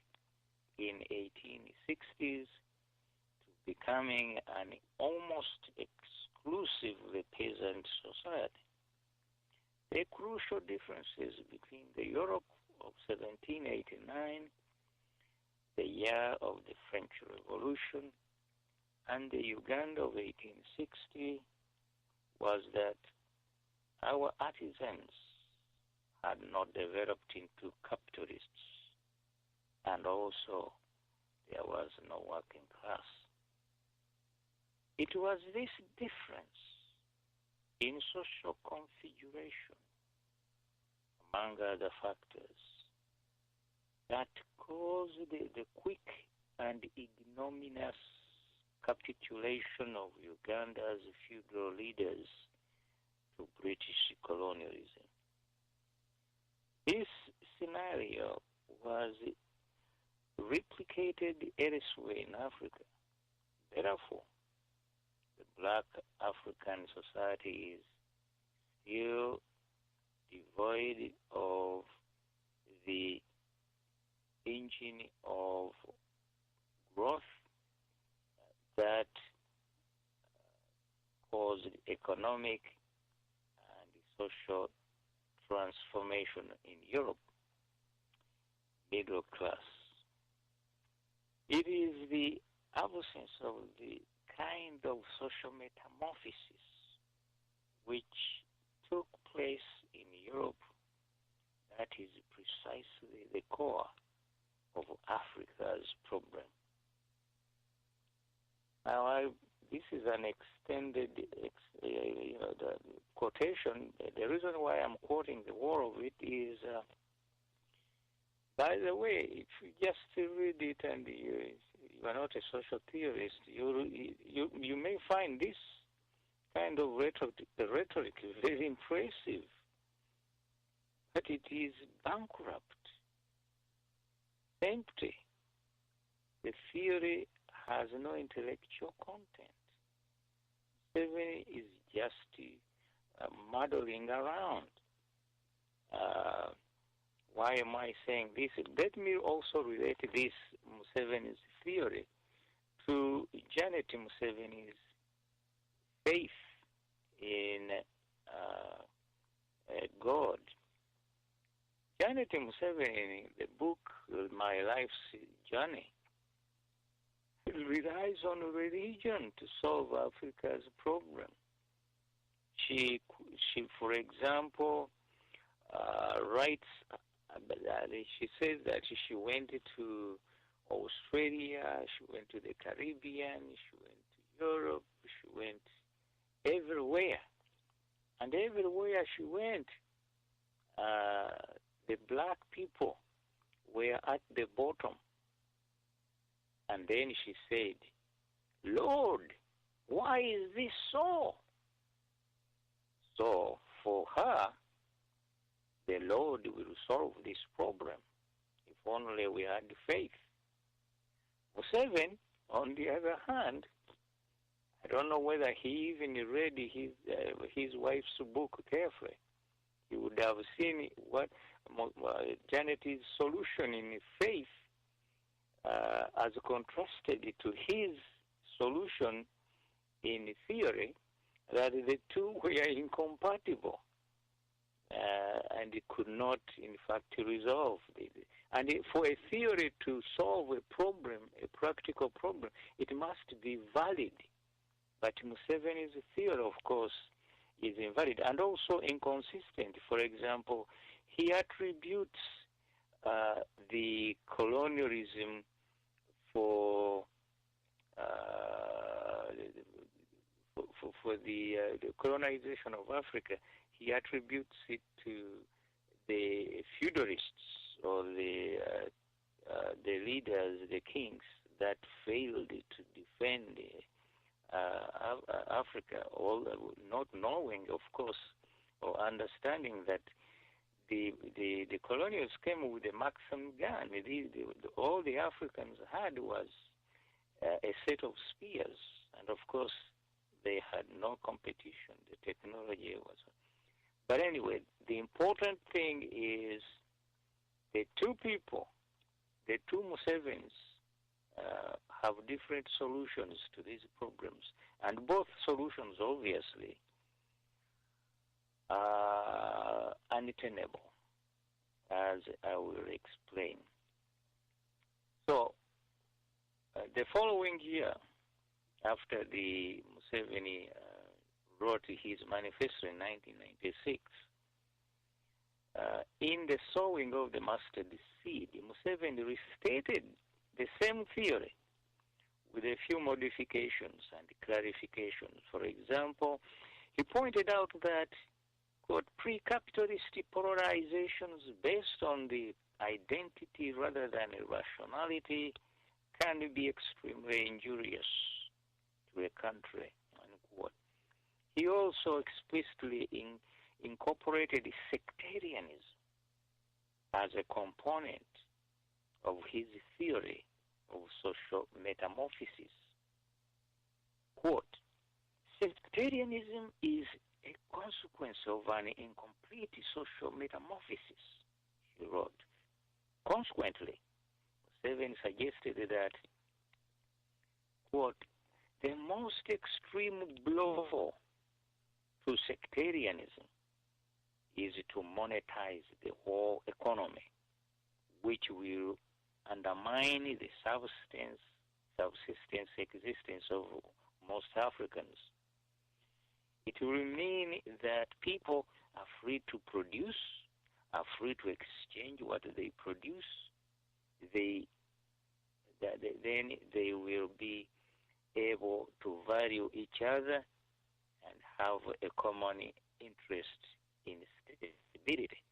in 1860s to becoming an almost exclusively peasant society. The crucial differences between the Europe of 1789, the year of the French Revolution, and the Uganda of 1860 was that our artisans had not developed into capitalists, and also there was no working class. It was this difference in social configuration, among other factors, that caused the quick and ignominious capitulation of Uganda's feudal leaders to British colonialism. This scenario was replicated elsewhere in Africa. Therefore, the black African society is still devoid of the engine of growth that caused economic and social transformation in Europe. Middle class. It is the absence of the kind of social metamorphosis which took place in Europe that is precisely the core of Africa's problem. Now, this is an extended the quotation. The reason why I'm quoting the war of it is, by the way, if you just read it and you are not a social theorist, you may find this kind of rhetoric very impressive, but it is bankrupt, empty. The theory has no intellectual content. Museveni is just muddling around. Why am I saying this? Let me also relate this Museveni's theory to Janet Museveni's faith in God. Janet Museveni, the book My Life's Journey, relies on religion to solve Africa's problem. She for example, writes. She says that she went to Australia, she went to the Caribbean, she went to Europe, she went everywhere. And everywhere she went, the black people were at the bottom. And then she said, Lord, why is this so? So for her, the Lord will solve this problem if only we had faith. Museveni, on the other hand, I don't know whether he even read his wife's book carefully. He would have seen what Janet's solution in faith as contrasted to his solution in theory, that the two were incompatible. And it could not, in fact, resolve. And for a theory to solve a problem, a practical problem, it must be valid. But Museveni's theory, of course, is invalid and also inconsistent. For example, he attributes the colonialism for the colonization of Africa. He attributes it to the feudalists or the leaders, the kings that failed to defend Africa, all not knowing, of course, or understanding that the colonials came with a Maxim gun. All the Africans had was a set of spears, and of course, they had no competition. The technology was. But anyway, the important thing is the two people, the two Musevenis, have different solutions to these problems, and both solutions obviously are unattainable, as I will explain. So, the following year, after the Museveni wrote his manifesto in 1996, in the sowing of the mustard seed, Museveni restated the same theory with a few modifications and clarifications. For example, he pointed out that, quote, pre-capitalist polarizations based on the identity rather than irrationality can be extremely injurious to a country, unquote. He also explicitly incorporated sectarianism as a component of his theory of social metamorphosis. Quote, sectarianism is a consequence of an incomplete social metamorphosis, he wrote. Consequently, Museveni suggested that, quote, the most extreme blow to sectarianism is to monetize the whole economy, which will undermine the subsistence existence of most Africans. It will mean that people are free to produce, are free to exchange what they produce. Then they will be able to value each other and have a common interest in stability.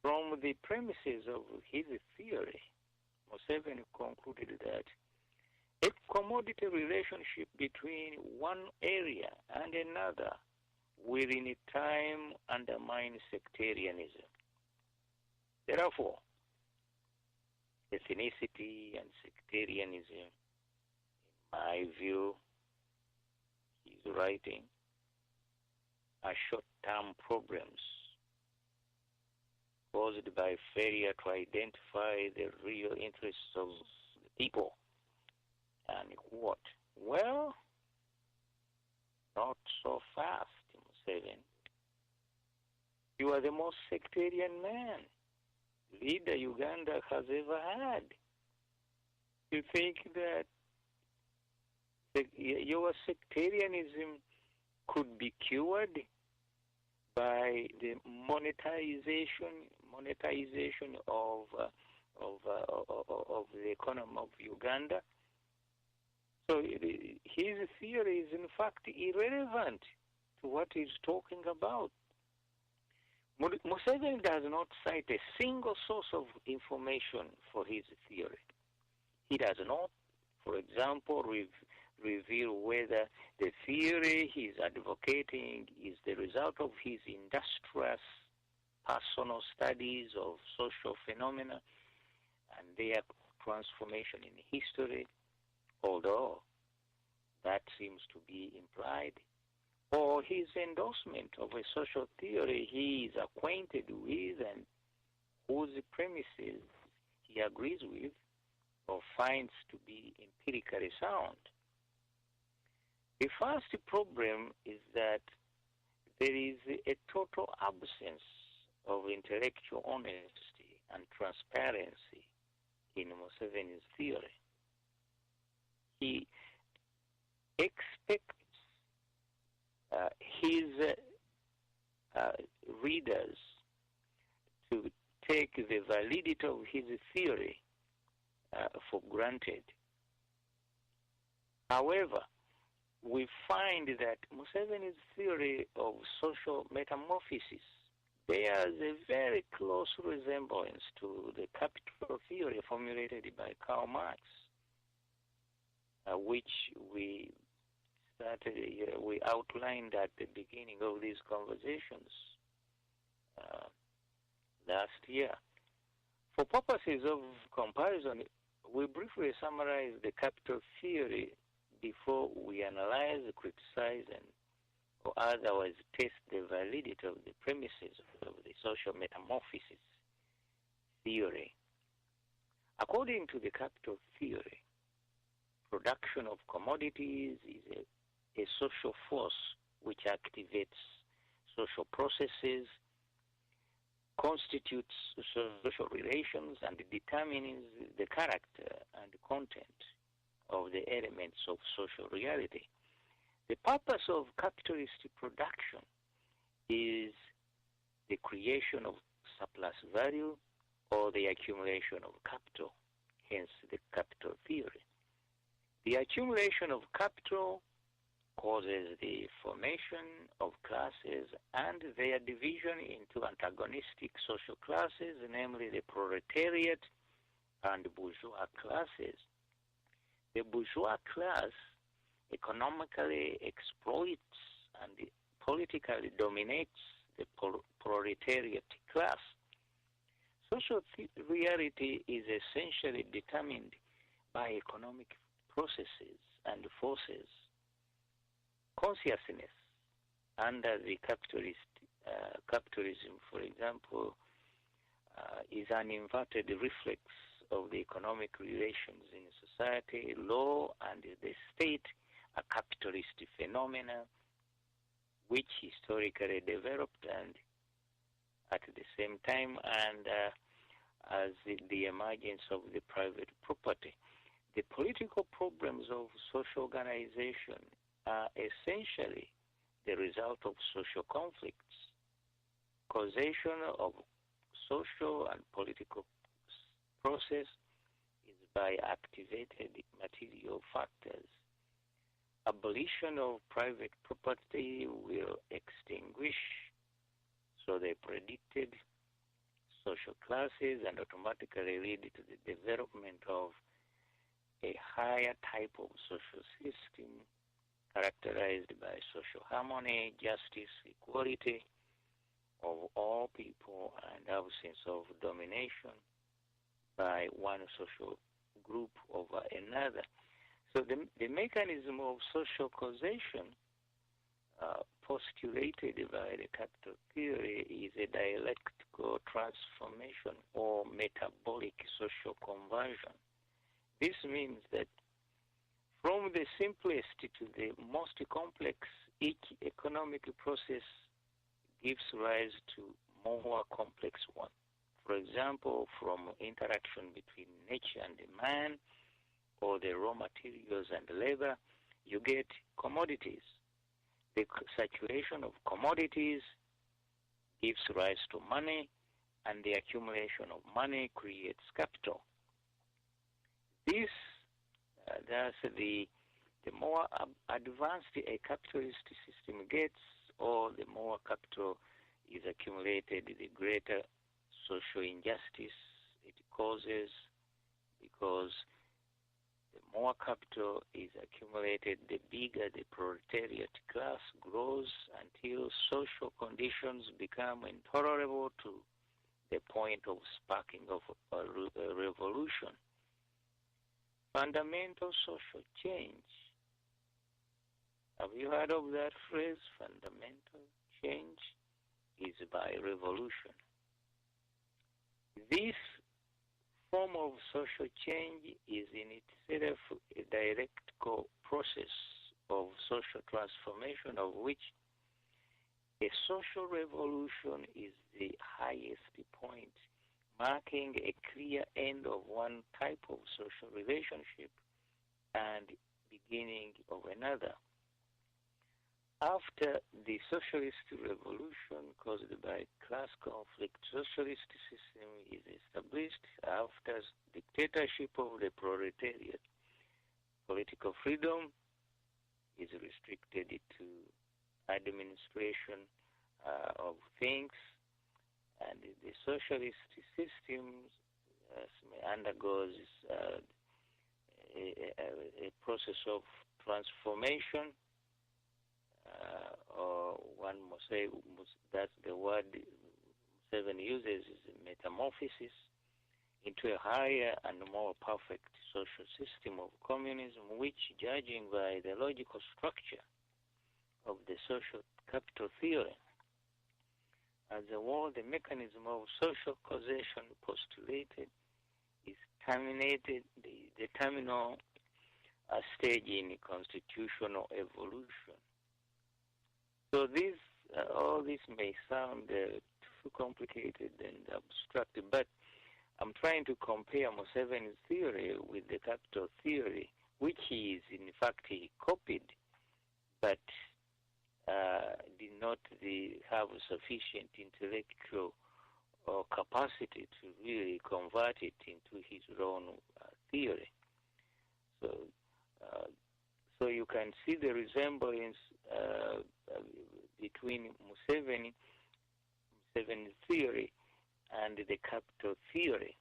From the premises of his theory, Museveni concluded that a commodity relationship between one area and another will in time undermine sectarianism. Therefore, ethnicity and sectarianism, in my view, his writing, are short-term problems caused by failure to identify the real interests of the people. And what? Well, not so fast, Museveni. You are the most sectarian man leader Uganda has ever had. You think that your sectarianism could be cured by the monetization of the economy of Uganda? So his theory is in fact irrelevant to what he's talking about. Museveni does not cite a single source of information for his theory. He does not, for example, reveal whether the theory he's advocating is the result of his industrious personal studies of social phenomena and their transformation in history, although that seems to be implied, or his endorsement of a social theory he is acquainted with and whose premises he agrees with or finds to be empirically sound. The first problem is that there is a total absence of intellectual honesty and transparency in Museveni's theory. He expects his readers to take the validity of his theory for granted. However, we find that Museveni's theory of social metamorphosis bears a very close resemblance to the capital theory formulated by Karl Marx, which we outlined at the beginning of these conversations last year. For purposes of comparison, we briefly summarize the capital theory before we analyze, criticize, or otherwise test the validity of the premises of the social metamorphosis theory. According to the capital theory, production of commodities is a social force which activates social processes, constitutes social relations, and determines the character and content of the elements of social reality. The purpose of capitalist production is the creation of surplus value or the accumulation of capital, hence the capital theory. The accumulation of capital causes the formation of classes and their division into antagonistic social classes, namely the proletariat and bourgeois classes. The bourgeois class economically exploits and politically dominates the proletariat class. Social reality is essentially determined by economic processes and forces. Consciousness under the capitalism, for example, is an inverted reflex of the economic relations in society. Law and the state are capitalist phenomena which historically developed and at the same time and as the emergence of the private property. The political problems of social organization are essentially the result of social conflicts. Causation of social and political process is by activated material factors. Abolition of private property will extinguish, so they predicted, social classes and automatically lead to the development of a higher type of social system characterized by social harmony, justice, equality of all people, and absence of domination by one social group over another. So the mechanism of social causation postulated by the capital theory is a dialectical transformation or metabolic social conversion. This means that from the simplest to the most complex, each economic process gives rise to more complex one. For example, from interaction between nature and man, or the raw materials and labor, you get commodities. The saturation of commodities gives rise to money, and the accumulation of money creates capital. This, thus, the more advanced a capitalist system gets, or the more capital is accumulated, the greater social injustice it causes, because the more capital is accumulated, the bigger the proletariat class grows until social conditions become intolerable to the point of sparking of a revolution. Fundamental social change. Have you heard of that phrase? Fundamental change is by revolution. This form of social change is in itself a dialectical process of social transformation, of which a social revolution is the highest point, marking a clear end of one type of social relationship and beginning of another. After the socialist revolution caused by class conflict, socialist system is established. After dictatorship of the proletariat, political freedom is restricted to administration of things, and the socialist system undergoes a process of transformation. Or one must say that's the word Seven uses is metamorphosis into a higher and more perfect social system of communism, which, judging by the logical structure of the social capital theory, as a whole, the mechanism of social causation postulated is terminated the terminal stage in constitutional evolution. So this, all this may sound too complicated and abstract, but I'm trying to compare Museveni's theory with the capital theory, which he is, in fact, he copied, but did not have sufficient intellectual capacity to really convert it into his own theory. So you can see the resemblance between Museveni's theory and the capital theory.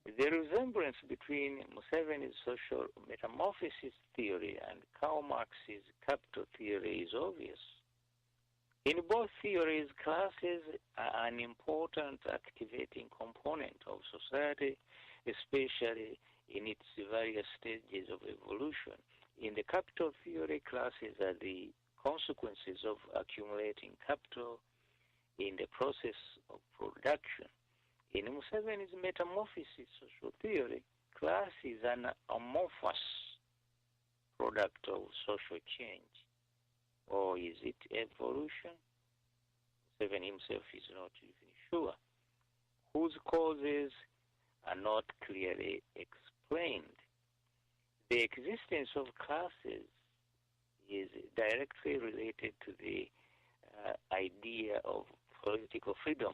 The resemblance between Museveni's social metamorphosis theory and Karl Marx's capital theory is obvious. In both theories, classes are an important activating component of society, especially in its various stages of evolution. In the capital theory, classes are the consequences of accumulating capital in the process of production. In Museveni's metamorphosis social theory, class is an amorphous product of social change. Or is it evolution? Museveni himself is not even sure. Whose causes are not clearly explained. The existence of classes is directly related to the idea of political freedom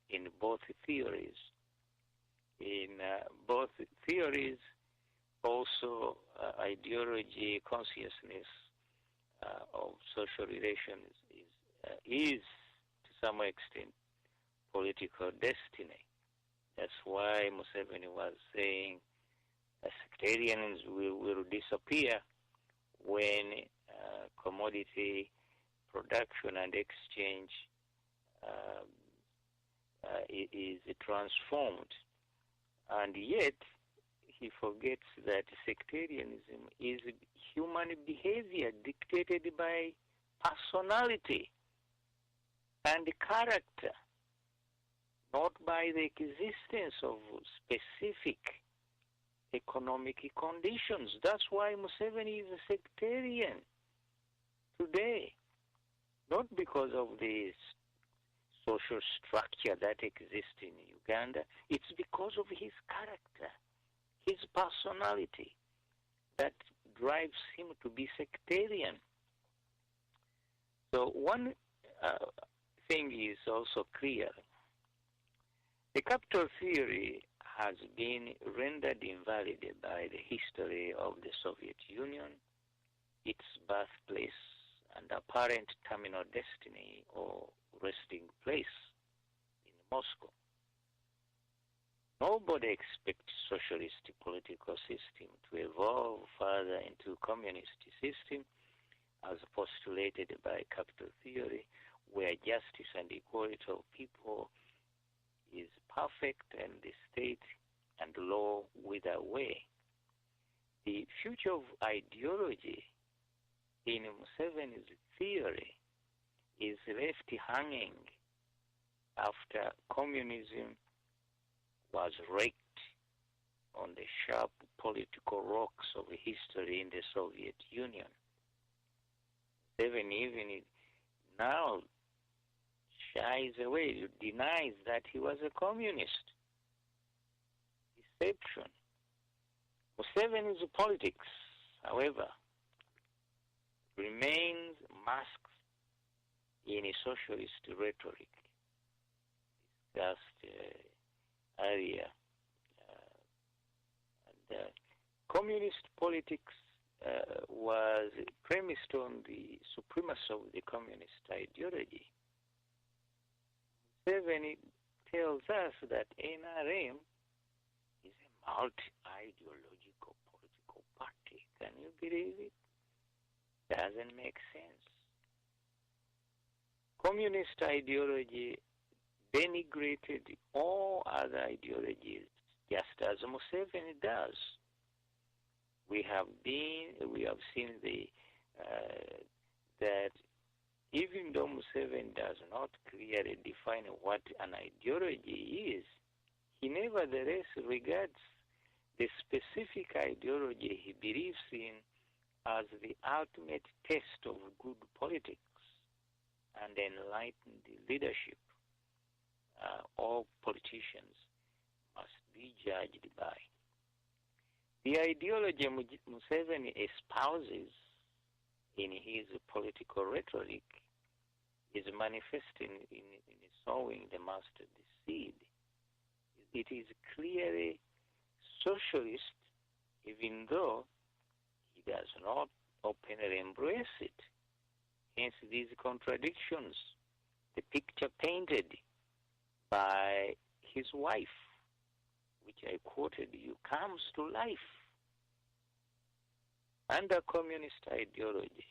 in both theories. In both theories, also ideology, consciousness of social relations is to some extent political destiny. That's why Museveni was saying sectarians will disappear when commodity production and exchange is transformed. And yet, he forgets that sectarianism is human behavior dictated by personality and character, not by the existence of specific economic conditions. That's why Museveni is a sectarian today, not because of the social structure that exists in Uganda. It's because of his character, his personality, that drives him to be sectarian. So one thing is also clear. The capital theory has been rendered invalid by the history of the Soviet Union, its birthplace and apparent terminal destiny or resting place in Moscow. Nobody expects socialist political system to evolve further into communist system as postulated by capital theory, where justice and equality of people is perfect and the state and law wither away. The future of ideology in Museveni's theory is left hanging after communism was raked on the sharp political rocks of history in the Soviet Union. Museveni even now shies away, denies that he was a communist. Deception. Museveni's politics, however, remains masked in a socialist rhetoric discussed earlier. Communist politics was premised on the supremacy of the communist ideology. Museveni tells us that NRM is a multi-ideological political party. Can you believe it? Doesn't make sense. Communist ideology denigrated all other ideologies, just as Museveni does. We have seen that even though Museveni does not clearly define what an ideology is, he nevertheless regards the specific ideology he believes in as the ultimate test of good politics and enlightened leadership. All politicians must be judged by. The ideology Museveni espouses in his political rhetoric is manifesting in sowing the mustard seed. It is clearly socialist, even though he does not openly embrace it. Hence these contradictions, the picture painted by his wife, which I quoted you, comes to life. Under communist ideology,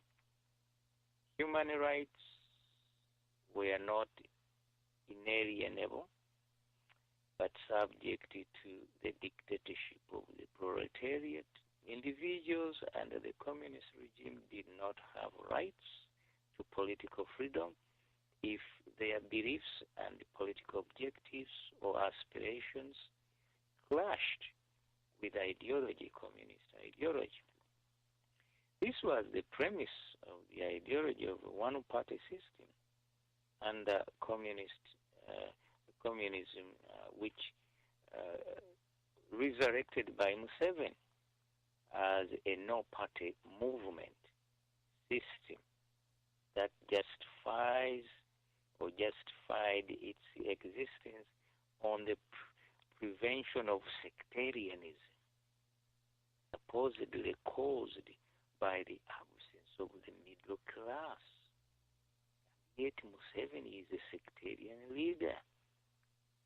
human rights were not inalienable, but subject to the dictatorship of the proletariat. Individuals under the communist regime did not have rights to political freedom if their beliefs and political objectives or aspirations clashed with ideology, communist ideology. This was the premise of the ideology of a one-party system under communism, which resurrected by Museveni as a no-party movement system that justified its existence on the prevention of sectarianism, supposedly caused by the absence of the middle class. Yet Museveni is a sectarian leader.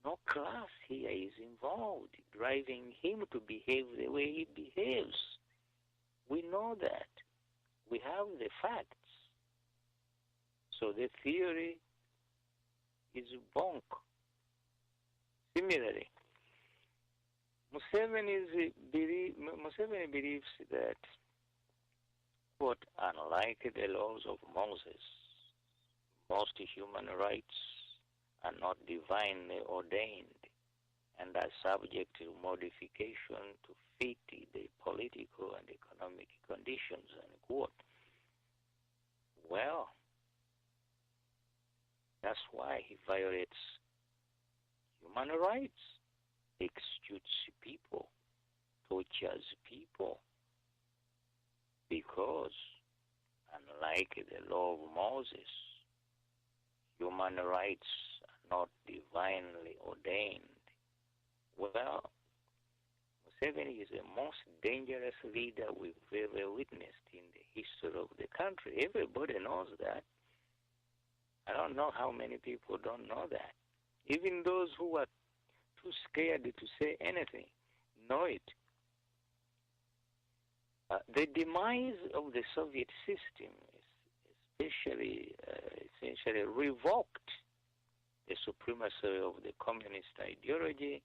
No class here is involved, driving him to behave the way he behaves. We know that. We have the facts. So the theory is bunk. Similarly, Museveni believes that, quote, unlike the laws of Moses, most human rights are not divinely ordained and are subject to modification to fit the political and economic conditions, unquote. Well, that's why he violates human rights, executes people, tortures people, because unlike the law of Moses, human rights are not divinely ordained. Well, Museveni is the most dangerous leader we've ever witnessed in the history of the country. Everybody knows that. I don't know how many people don't know that. Even those who are too scared to say anything know it. The demise of the Soviet system essentially revoked the supremacy of the communist ideology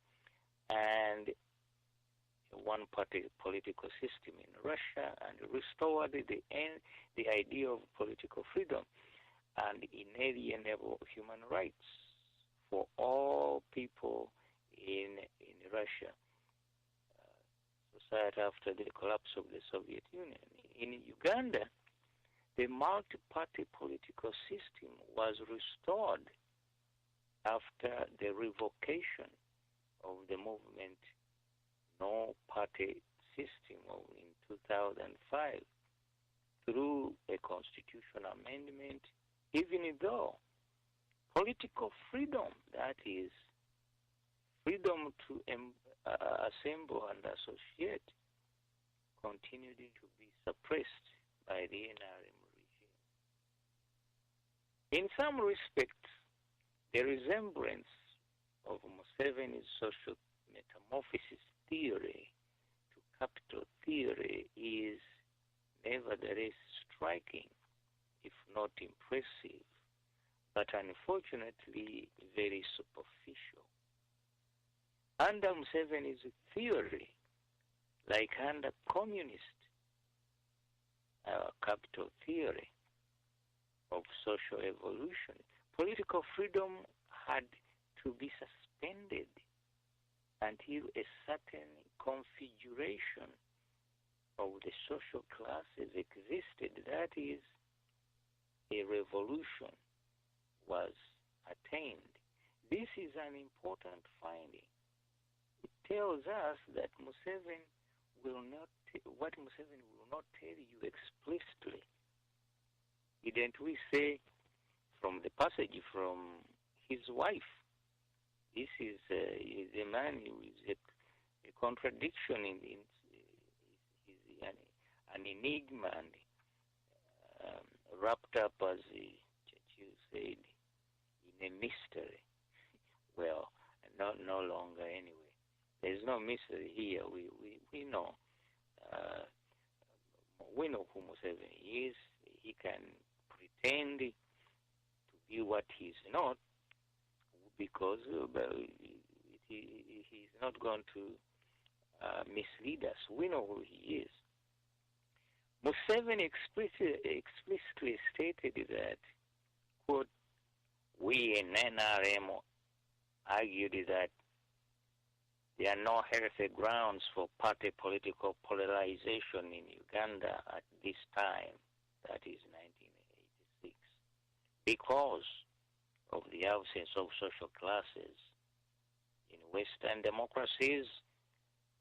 and a one-party political system in Russia, and restored the idea of political freedom and inalienable human rights for all people in Russia. Society after the collapse of the Soviet Union. In Uganda, the multi-party political system was restored after the revocation of the movement no-party system in 2005 through a constitutional amendment, even though political freedom, that is, freedom to assemble and associate, continued to be suppressed by the NRM regime. In some respects, the resemblance of Museveni's social metamorphosis theory to capital theory is nevertheless striking, if not impressive, but unfortunately very superficial. Under Museveni's theory, like under communist capital theory of social evolution, political freedom had to be suspended until a certain configuration of the social classes existed, that is, a revolution was attained. This is an important finding. It tells us that Museveni will not tell you explicitly. Didn't we say from the passage from his wife? This is a man who is a contradiction in an enigma and wrapped up, as Churchill said, in a mystery. Well, no longer anyway. There's no mystery here. We know. We know who Museveni is. He can pretend to be what he's not, because he's not going to mislead us. We know who he is. Museveni explicitly stated that, quote, we in NRM argued that there are no healthy grounds for party political polarization in Uganda at this time, that is 1986, because of the absence of social classes. In Western democracies,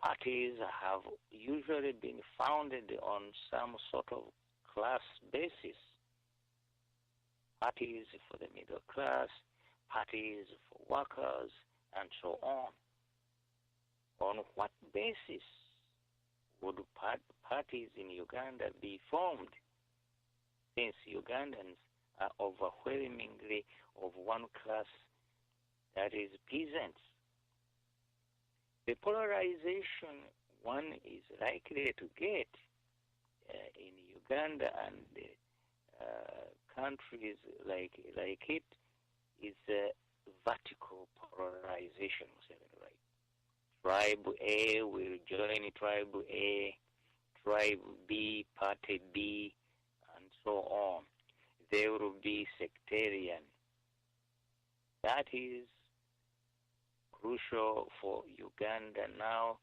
parties have usually been founded on some sort of class basis. Parties for the middle class, parties for workers, and so on. On what basis would parties in Uganda be formed, since Ugandans are overwhelmingly of one class, that is peasants? The polarization one is likely to get in Uganda and countries like it is vertical polarization, right? Tribe A will join Tribe A, Tribe B, Party B, and so on. They will be sectarian. That is crucial for Uganda now,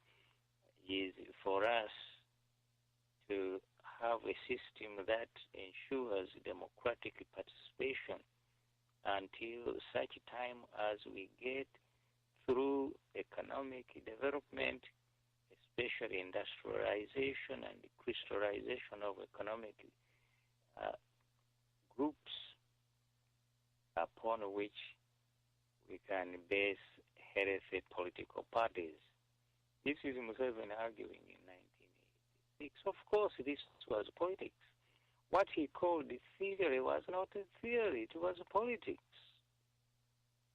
is for us to have a system that ensures democratic participation until such time as we get through economic development, especially industrialization and the crystallization of economic groups upon which we can base healthy political parties. This is Museveni arguing in 1986. Of course, this was politics. What he called the theory was not a theory, it was politics.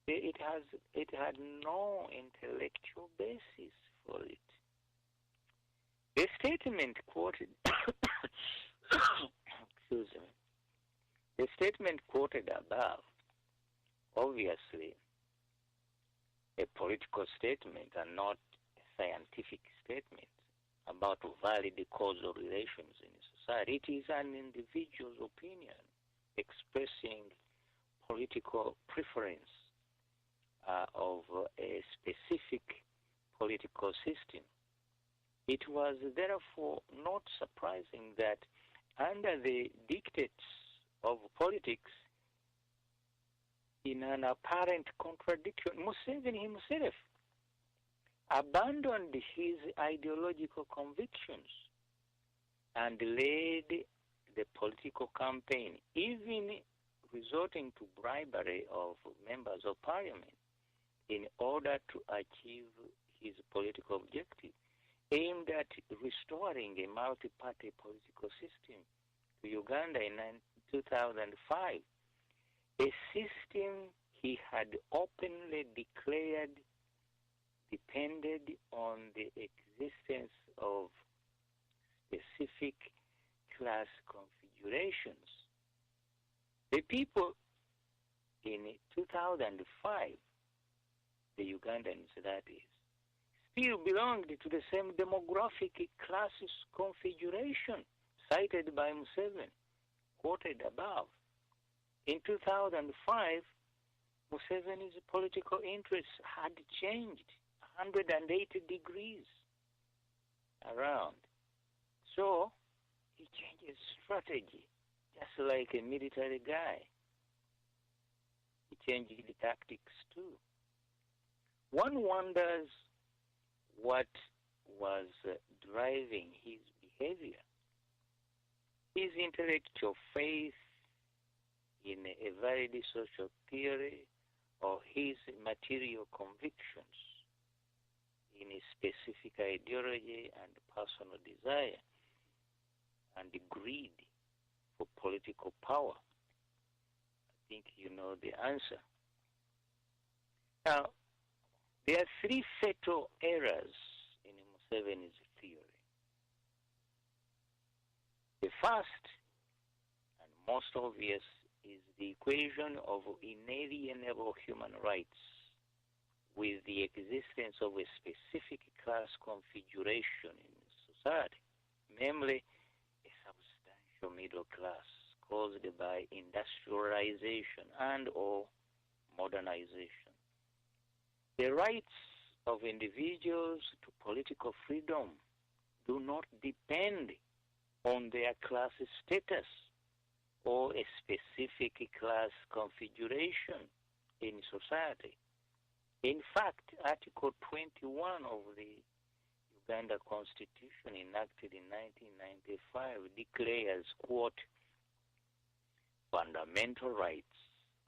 It had no intellectual basis for it. The statement quoted, excuse me, the statement quoted above, obviously, a political statement and not a scientific statement about valid causal relations in society. It is an individual's opinion expressing political preference of a specific political system. It was therefore not surprising that under the dictates of politics, in an apparent contradiction, Museveni himself abandoned his ideological convictions and led the political campaign, even resorting to bribery of members of parliament in order to achieve his political objective, aimed at restoring a multi-party political system to Uganda in 2005, a system he had openly declared depended on the existence of specific class configurations. The people in 2005, the Ugandans that is, still belonged to the same demographic classes configuration cited by Museveni, quoted above. In 2005, Museveni's political interests had changed 180 degrees around. So he changes strategy, just like a military guy. He changed the tactics too. One wonders what was driving his behavior. His intellectual faith in a valid social theory, or his material convictions in a specific ideology and personal desire and greed for political power. I think you know the answer. Now, there are three fatal errors in Museveni's theory. The first and most obvious is the equation of inalienable human rights with the existence of a specific class configuration in society, namely a substantial middle class caused by industrialization and or modernization. The rights of individuals to political freedom do not depend on their class status or a specific class configuration in society. In fact, Article 21 of the Uganda Constitution, enacted in 1995, declares, quote, fundamental rights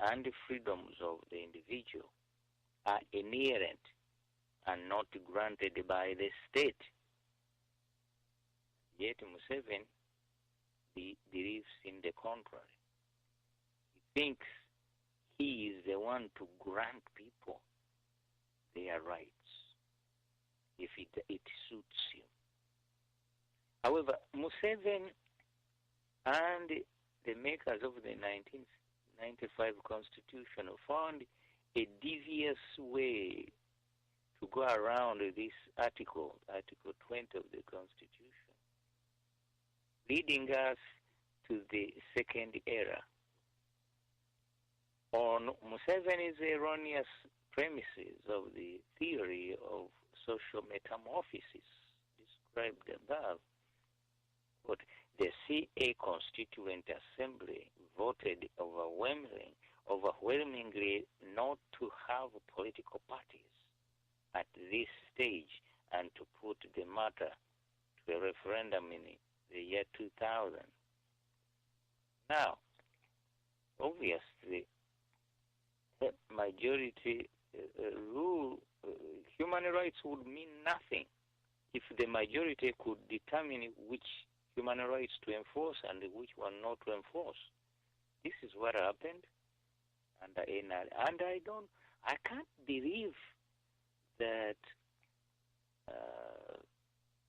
and freedoms of the individual are inherent and not granted by the state. Yet Museveni believes in the contrary. He thinks he is the one to grant people their rights if it suits him. However, Museveni and the makers of the 1995 Constitution found a devious way to go around this Article 20 of the Constitution, leading us to the second error. On Museveni's erroneous premises of the theory of social metamorphosis described above, but the CA Constituent Assembly voted overwhelmingly not to have political parties at this stage and to put the matter to a referendum in the year 2000. Now, obviously, the majority rule, human rights would mean nothing if the majority could determine which human rights to enforce and which one not to enforce. This is what happened, and I can't believe that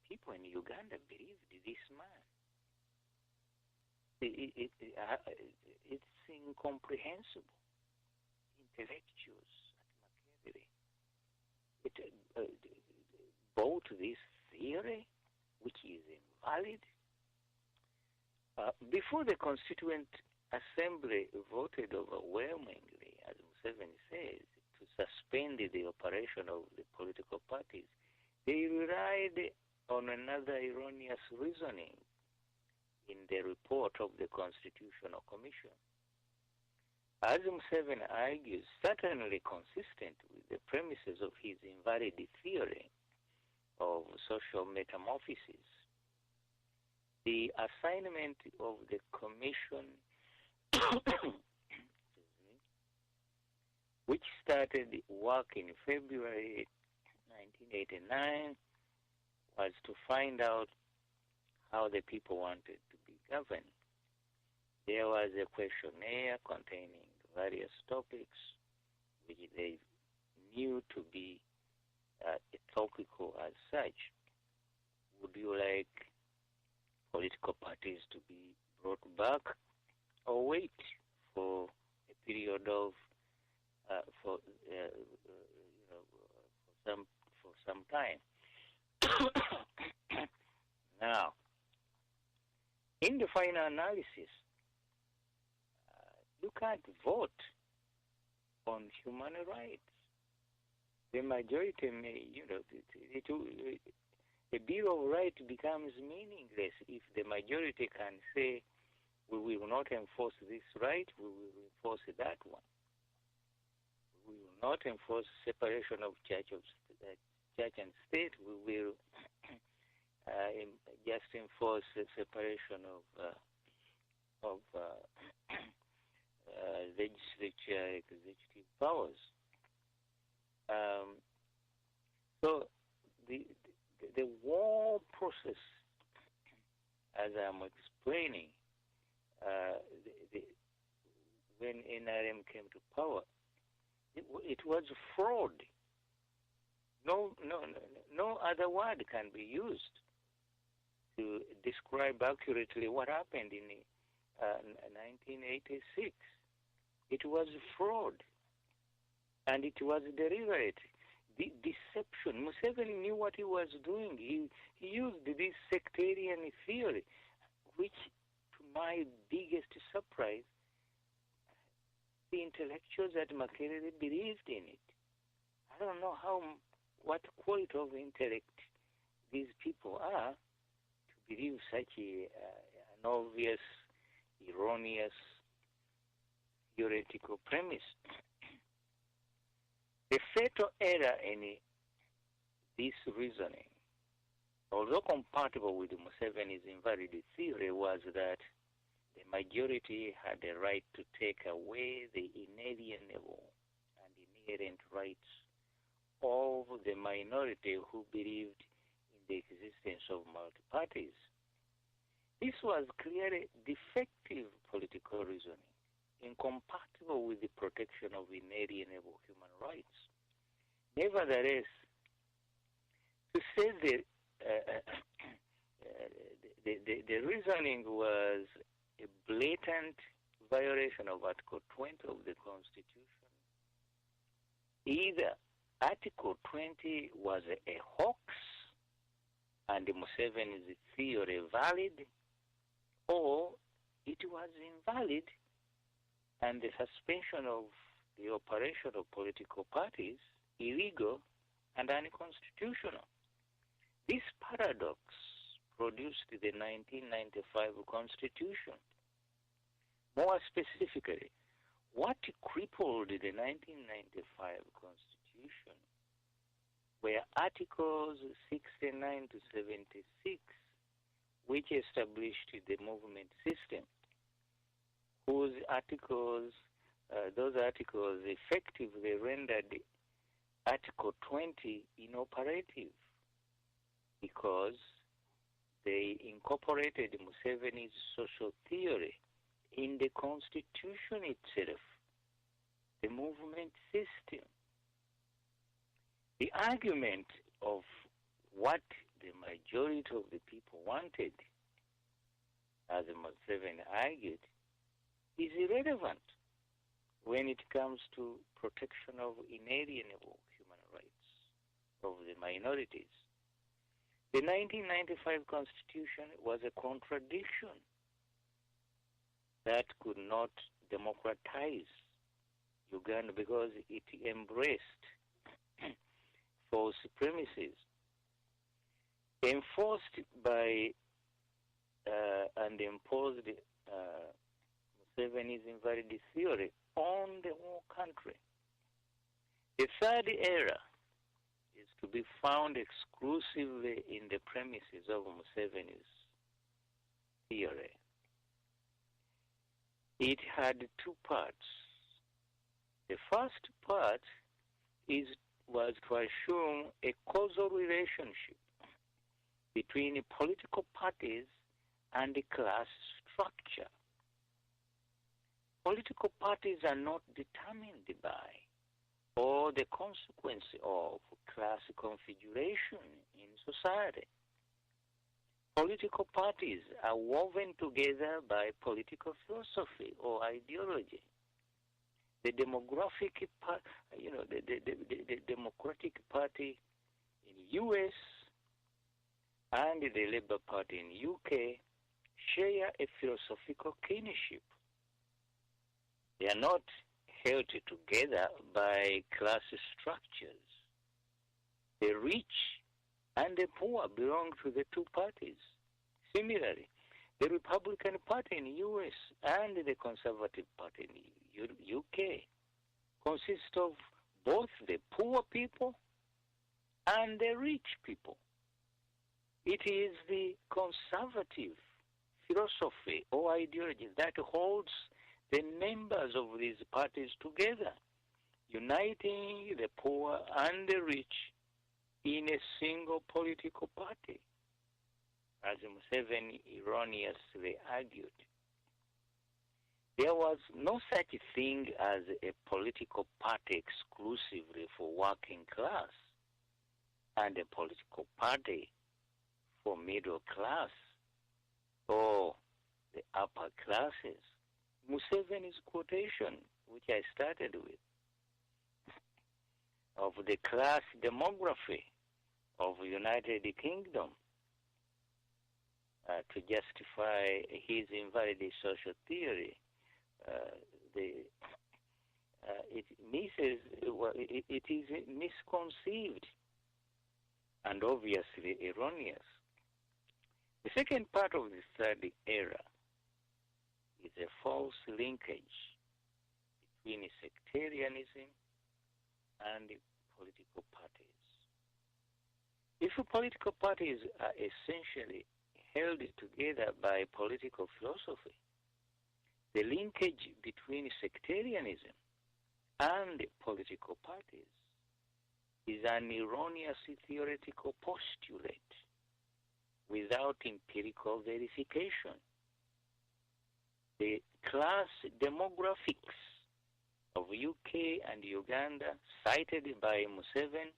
people in Uganda believed this man. It's incomprehensible. Intellectuals at Makerere bought this theory, which is invalid. Before the Constituent Assembly voted overwhelmingly, as Museveni says, to suspend the operation of the political parties, they relied on another erroneous reasoning in the report of the Constitutional Commission. As Museveni argues, certainly consistent with the premises of his invalid theory of social metamorphosis, the assignment of the Commission, which started work in February 1989, was to find out how the people wanted to be governed. There was a questionnaire containing various topics which they knew to be topical as such. Would you like political parties to be brought back, or wait for a period of for some time? Now, in the final analysis, you can't vote on human rights. the majority may, a Bill of Rights becomes meaningless if the majority can say, we will not enforce this right, we will enforce that one. We will not enforce separation of church and state. We will just enforce the separation of legislature, executive powers. So the war process, as I'm explaining, when NRM came to power, it was fraud. No other word can be used to describe accurately what happened in 1986. It was fraud, and it was deliberate. Deception. Museveni knew what he was doing. He used this sectarian theory, which, to my biggest surprise, the intellectuals at Makerere believed in it. I don't know what quality of intellect these people are to believe such an obvious, erroneous, theoretical premise. The fatal error in this reasoning, although compatible with Museveni's invalid theory, was that the majority had the right to take away the inalienable and inherent rights of the minority who believed in the existence of multi-parties. This was clearly defective political reasoning, incompatible with the protection of inalienable human rights. Nevertheless, to say the reasoning was a blatant violation of Article 20 of the Constitution, either Article 20 was a hoax and Museveni's theory valid, or it was invalid and the suspension of the operation of political parties illegal and unconstitutional. This paradox produced the 1995 Constitution. More specifically, what crippled the 1995 Constitution were Articles 69 to 76, which established the movement system, whose those articles effectively rendered Article 20 inoperative because they incorporated Museveni's social theory in the Constitution itself, the movement system. The argument of what the majority of the people wanted, as Museveni argued, is irrelevant when it comes to protection of inalienable human rights of the minorities. The 1995 Constitution was a contradiction that could not democratize Uganda because it embraced false premises enforced by and imposed Museveni's invalid theory on the whole country. The third error is to be found exclusively in the premises of Museveni's theory. It had two parts. The first part was to assume a causal relationship between political parties and the class structure. Political parties are not determined by or the consequence of class configuration in society. Political parties are woven together by political philosophy or ideology. The Democratic Party in U.S. and the Labour Party in UK share a philosophical kinship. They are not held together by class structures The rich and the poor belong to the two parties. Similarly, the Republican Party in the U.S. and the Conservative Party in the U.K. consist of both the poor people and the rich people. It is the conservative philosophy or ideology that holds the members of these parties together, uniting the poor and the rich in a single political party, as Museveni erroneously argued. There was no such thing as a political party exclusively for working class and a political party for middle class or the upper classes. Museveni's quotation, which I started with, of the class demography of United Kingdom to justify his invalid social theory, it is misconceived and obviously erroneous. The second part of the third era is a false linkage between sectarianism and political parties. If political parties are essentially held together by political philosophy, the linkage between sectarianism and political parties is an erroneous theoretical postulate without empirical verification. The class demographics of UK and Uganda cited by Museveni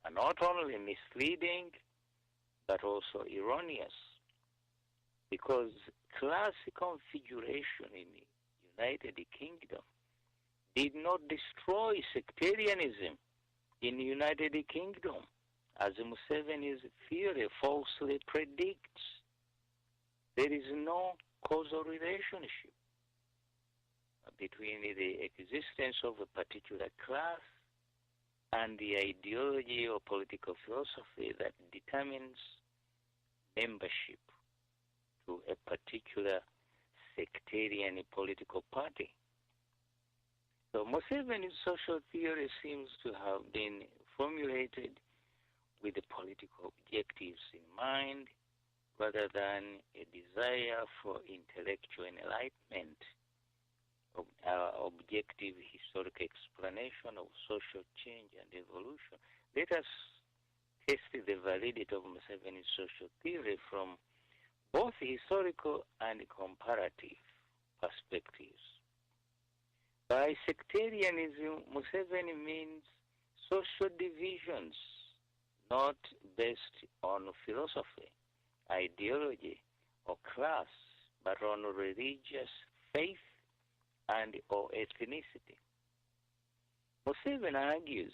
are not only misleading but also erroneous, because class configuration in the United Kingdom did not destroy sectarianism in the United Kingdom, as Museveni's theory falsely predicts. There is no causal relationship between the existence of a particular class and the ideology or political philosophy that determines membership to a particular sectarian political party. So Museveni's social theory seems to have been formulated with the political objectives in mind rather than a desire for intellectual enlightenment, objective historic explanation of social change and evolution. Let us test the validity of Museveni's social theory from both historical and comparative perspectives. By sectarianism, Museveni means social divisions not based on philosophy, ideology, or class, but on religious faith and or ethnicity. Museveni argues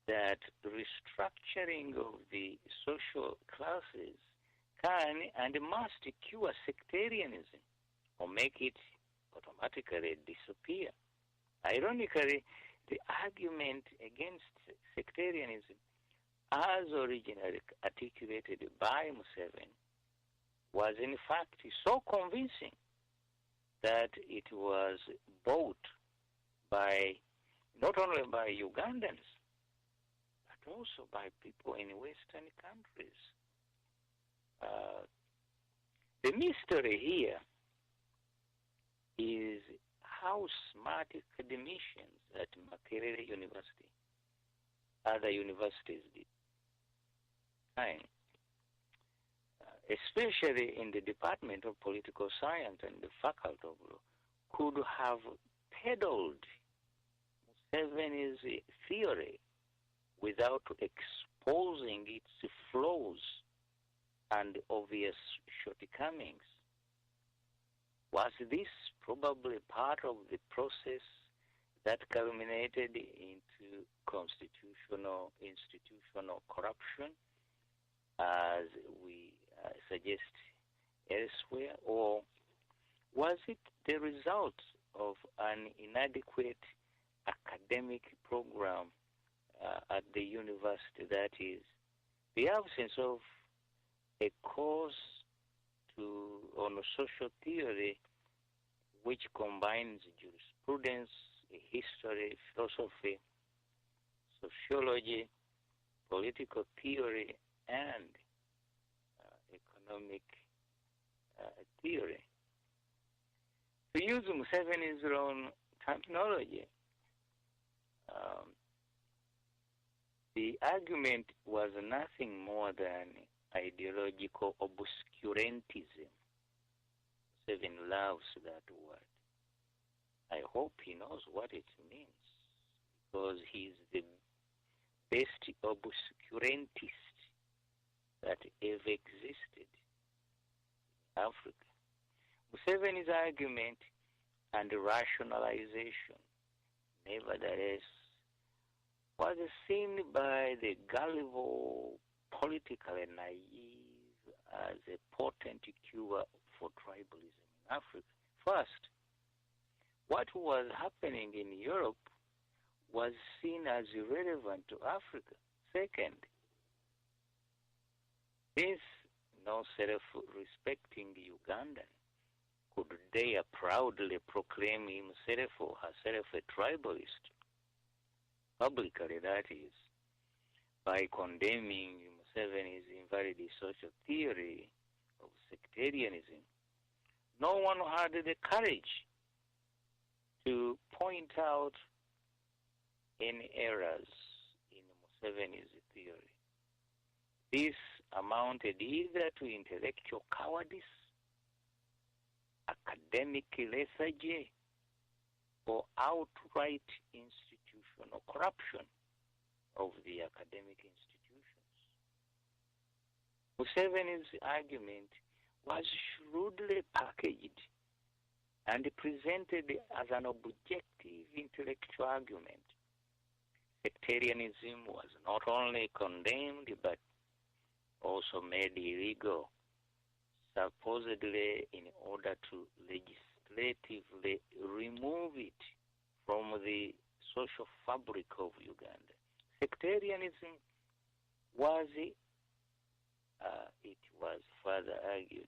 that restructuring of the social classes can and must cure sectarianism or make it automatically disappear. Ironically, the argument against sectarianism, as originally articulated by Museveni, was in fact so convincing that it was bought by not only by Ugandans, but also by people in Western countries. The mystery here is how smart academicians at Makerere University, other universities did, especially in the Department of Political Science and the Faculty of Law, could have peddled Museveni's theory without exposing its flaws and obvious shortcomings. Was this probably part of the process that culminated into institutional corruption, as we suggest elsewhere, or was it the result of an inadequate academic program at the university, that is, the absence of a course on social theory which combines jurisprudence, history, philosophy, sociology, political theory, and economic theory. To use Museveni's own terminology, the argument was nothing more than ideological obscurantism. Museveni loves that word. I hope he knows what it means, because he's the best obscurantist that ever existed in Africa. Museveni's argument and rationalization, nevertheless, was seen by the gullible, politically naive as a potent cure for tribalism in Africa. First, what was happening in Europe was seen as irrelevant to Africa. Second, this no self-respecting Ugandan could dare proudly proclaim himself or herself a tribalist, publicly that is, by condemning Museveni's invalid social theory of sectarianism. No one had the courage to point out any errors in Museveni's theory. This amounted either to intellectual cowardice, academic lethargy, or outright institutional corruption of the academic institutions. Museveni's argument was shrewdly packaged and presented as an objective intellectual argument. Sectarianism was not only condemned but also made illegal, supposedly in order to legislatively remove it from the social fabric of Uganda. Sectarianism was, it was further argued,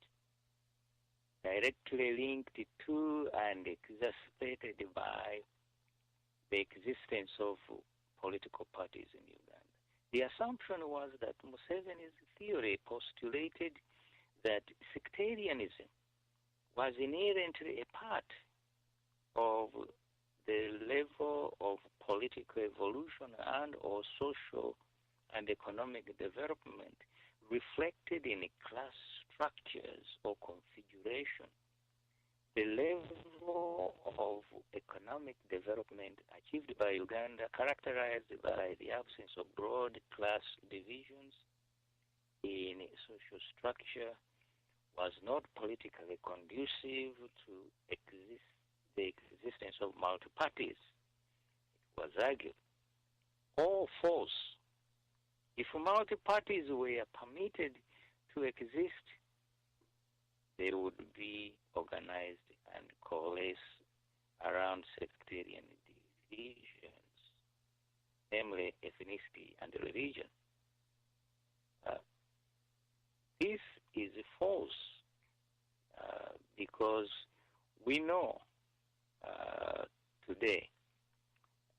directly linked to and exacerbated by the existence of political parties in Uganda. The assumption was that Museveni's theory postulated that sectarianism was inherently a part of the level of political evolution and or social and economic development reflected in class structures or configuration. The level of economic development achieved by Uganda, characterized by the absence of broad class divisions in social structure, was not politically conducive to the existence of multi-parties. It was argued, all false. If multi-parties were permitted to exist, they would be organized and coalesce around sectarian divisions, namely ethnicity and religion. This is false because we know today,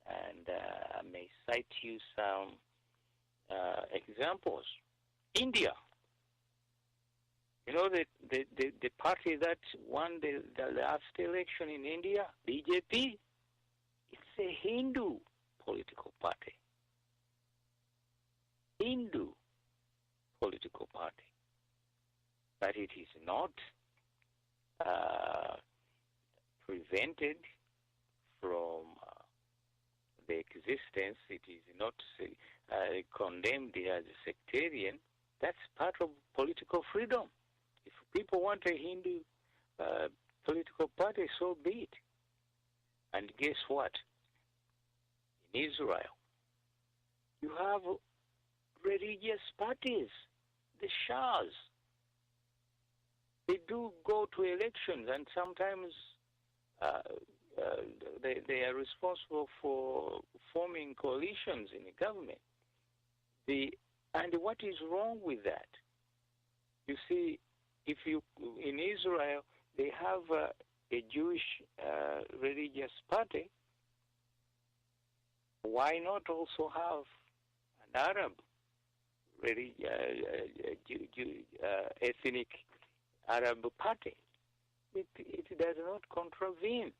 and I may cite you some examples. India. You know, the party that won the last election in India, BJP, it's a Hindu political party. Hindu political party. But it is not prevented from the existence. It is not condemned as sectarian. That's part of political freedom. If people want a Hindu political party, so be it. And guess what? In Israel, you have religious parties, the Shahs. They do go to elections, and sometimes they are responsible for forming coalitions in the government. And what is wrong with that? You see, if you in Israel they have a Jewish religious party, why not also have an Arab ethnic Arab party? It does not contravene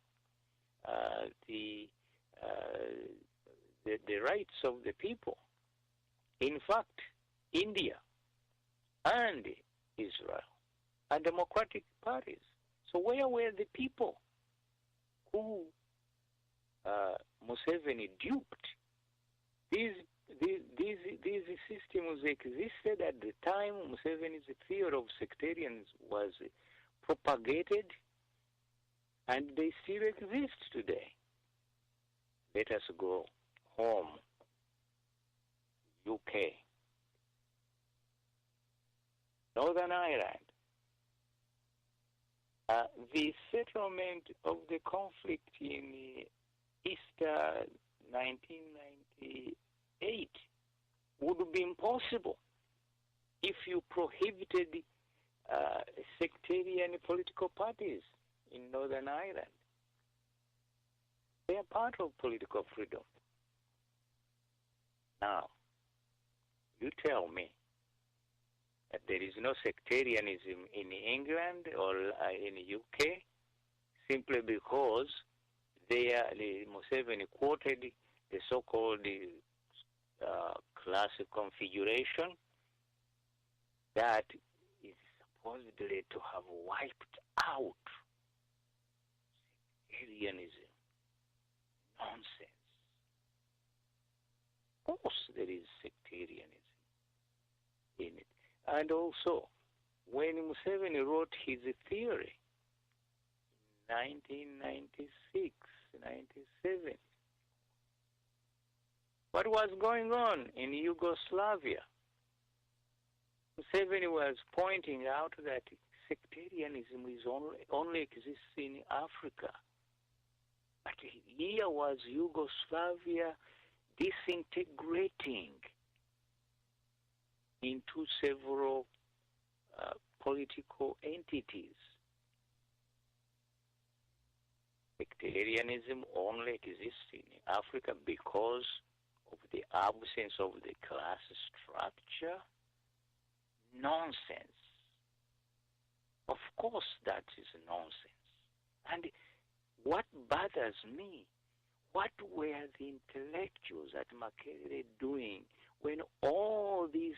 the rights of the people. In fact, India and Israel are democratic parties. So where were the people who Museveni duped? These systems existed at the time Museveni's theory of sectarianism was propagated, and they still exist today. Let us go home, UK, Northern Ireland. The settlement of the conflict in Easter 1998 would be impossible if you prohibited sectarian political parties in Northern Ireland. They are part of political freedom. Now, you tell me that there is no sectarianism in England or in the UK simply because Museveni quoted the so-called class configuration that is supposedly to have wiped out sectarianism. Nonsense. Of course there is sectarianism in it. And also, when Museveni wrote his theory in 1996, 97, what was going on in Yugoslavia? Museveni was pointing out that sectarianism only exists in Africa. But here was Yugoslavia disintegrating into several political entities. Sectarianism only exists in Africa because of the absence of the class structure. Nonsense. Of course that is nonsense. And what bothers me, what were the intellectuals at Makerere doing when all this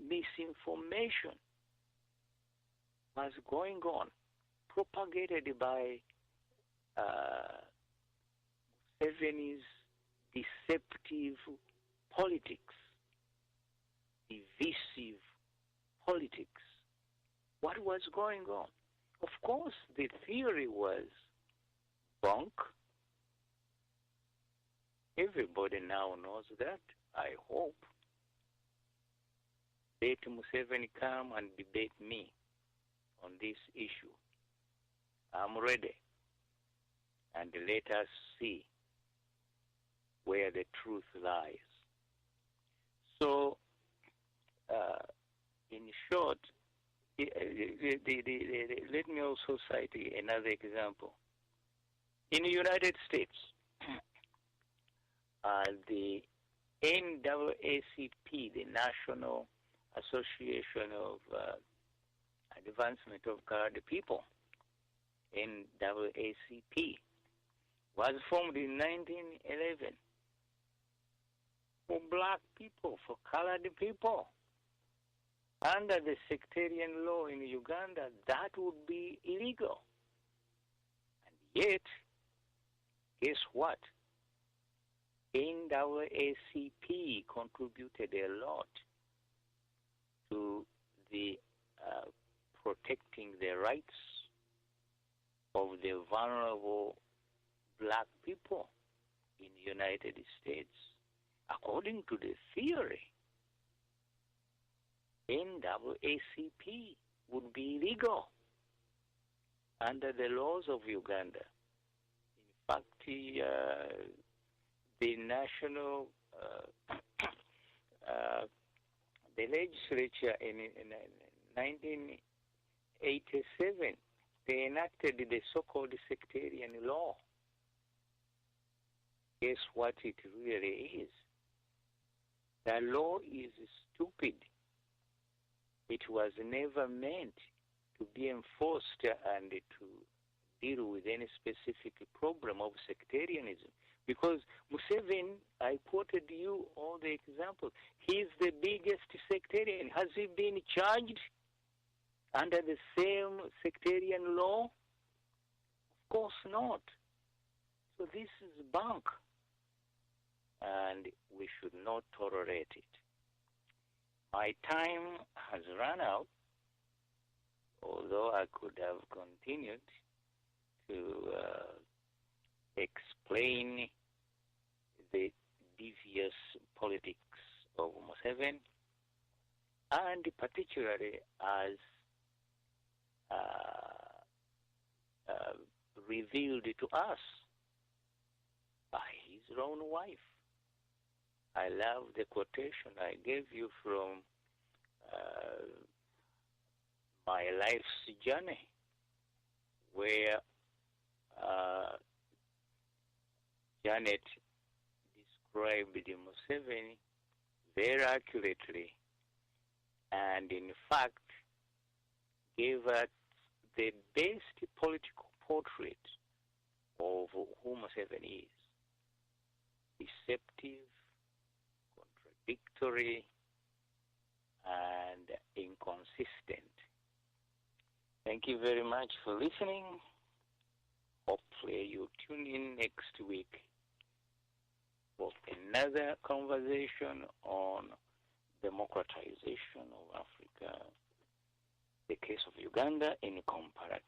misinformation was going on, propagated by Museveni's deceptive politics, divisive politics? What was going on? Of course, the theory was bunk. Everybody now knows that, I hope. Let Museveni come and debate me on this issue. I'm ready. And let us see where the truth lies. So, in short, let me also cite another example. In the United States, the NAACP, the National Association of Advancement of Colored People, NAACP, was formed in 1911 for black people, for colored people. Under the sectarian law in Uganda, that would be illegal. And yet, guess what? NAACP contributed a lot to the protecting the rights of the vulnerable black people in the United States. According to the theory, NAACP would be illegal under the laws of Uganda. fact, the national, the legislature in 1987, they enacted the so-called sectarian law. Guess what it really is? The law is stupid. It was never meant to be enforced and to deal with any specific problem of sectarianism. Because Museveni, I quoted you all the examples. He's the biggest sectarian. Has he been charged under the same sectarian law? Of course not. So this is bunk, and we should not tolerate it. My time has run out, although I could have continued to explain the devious politics of Museveni, and particularly as revealed to us by his own wife. I love the quotation I gave you from My Life's Journey, where Janet described Museveni very accurately, and in fact gave us the best political portrait of who Museveni is. Deceptive, contradictory, and inconsistent. Thank you very much for listening. Hopefully you tune in next week for another conversation on democratization of Africa, the case of Uganda in comparative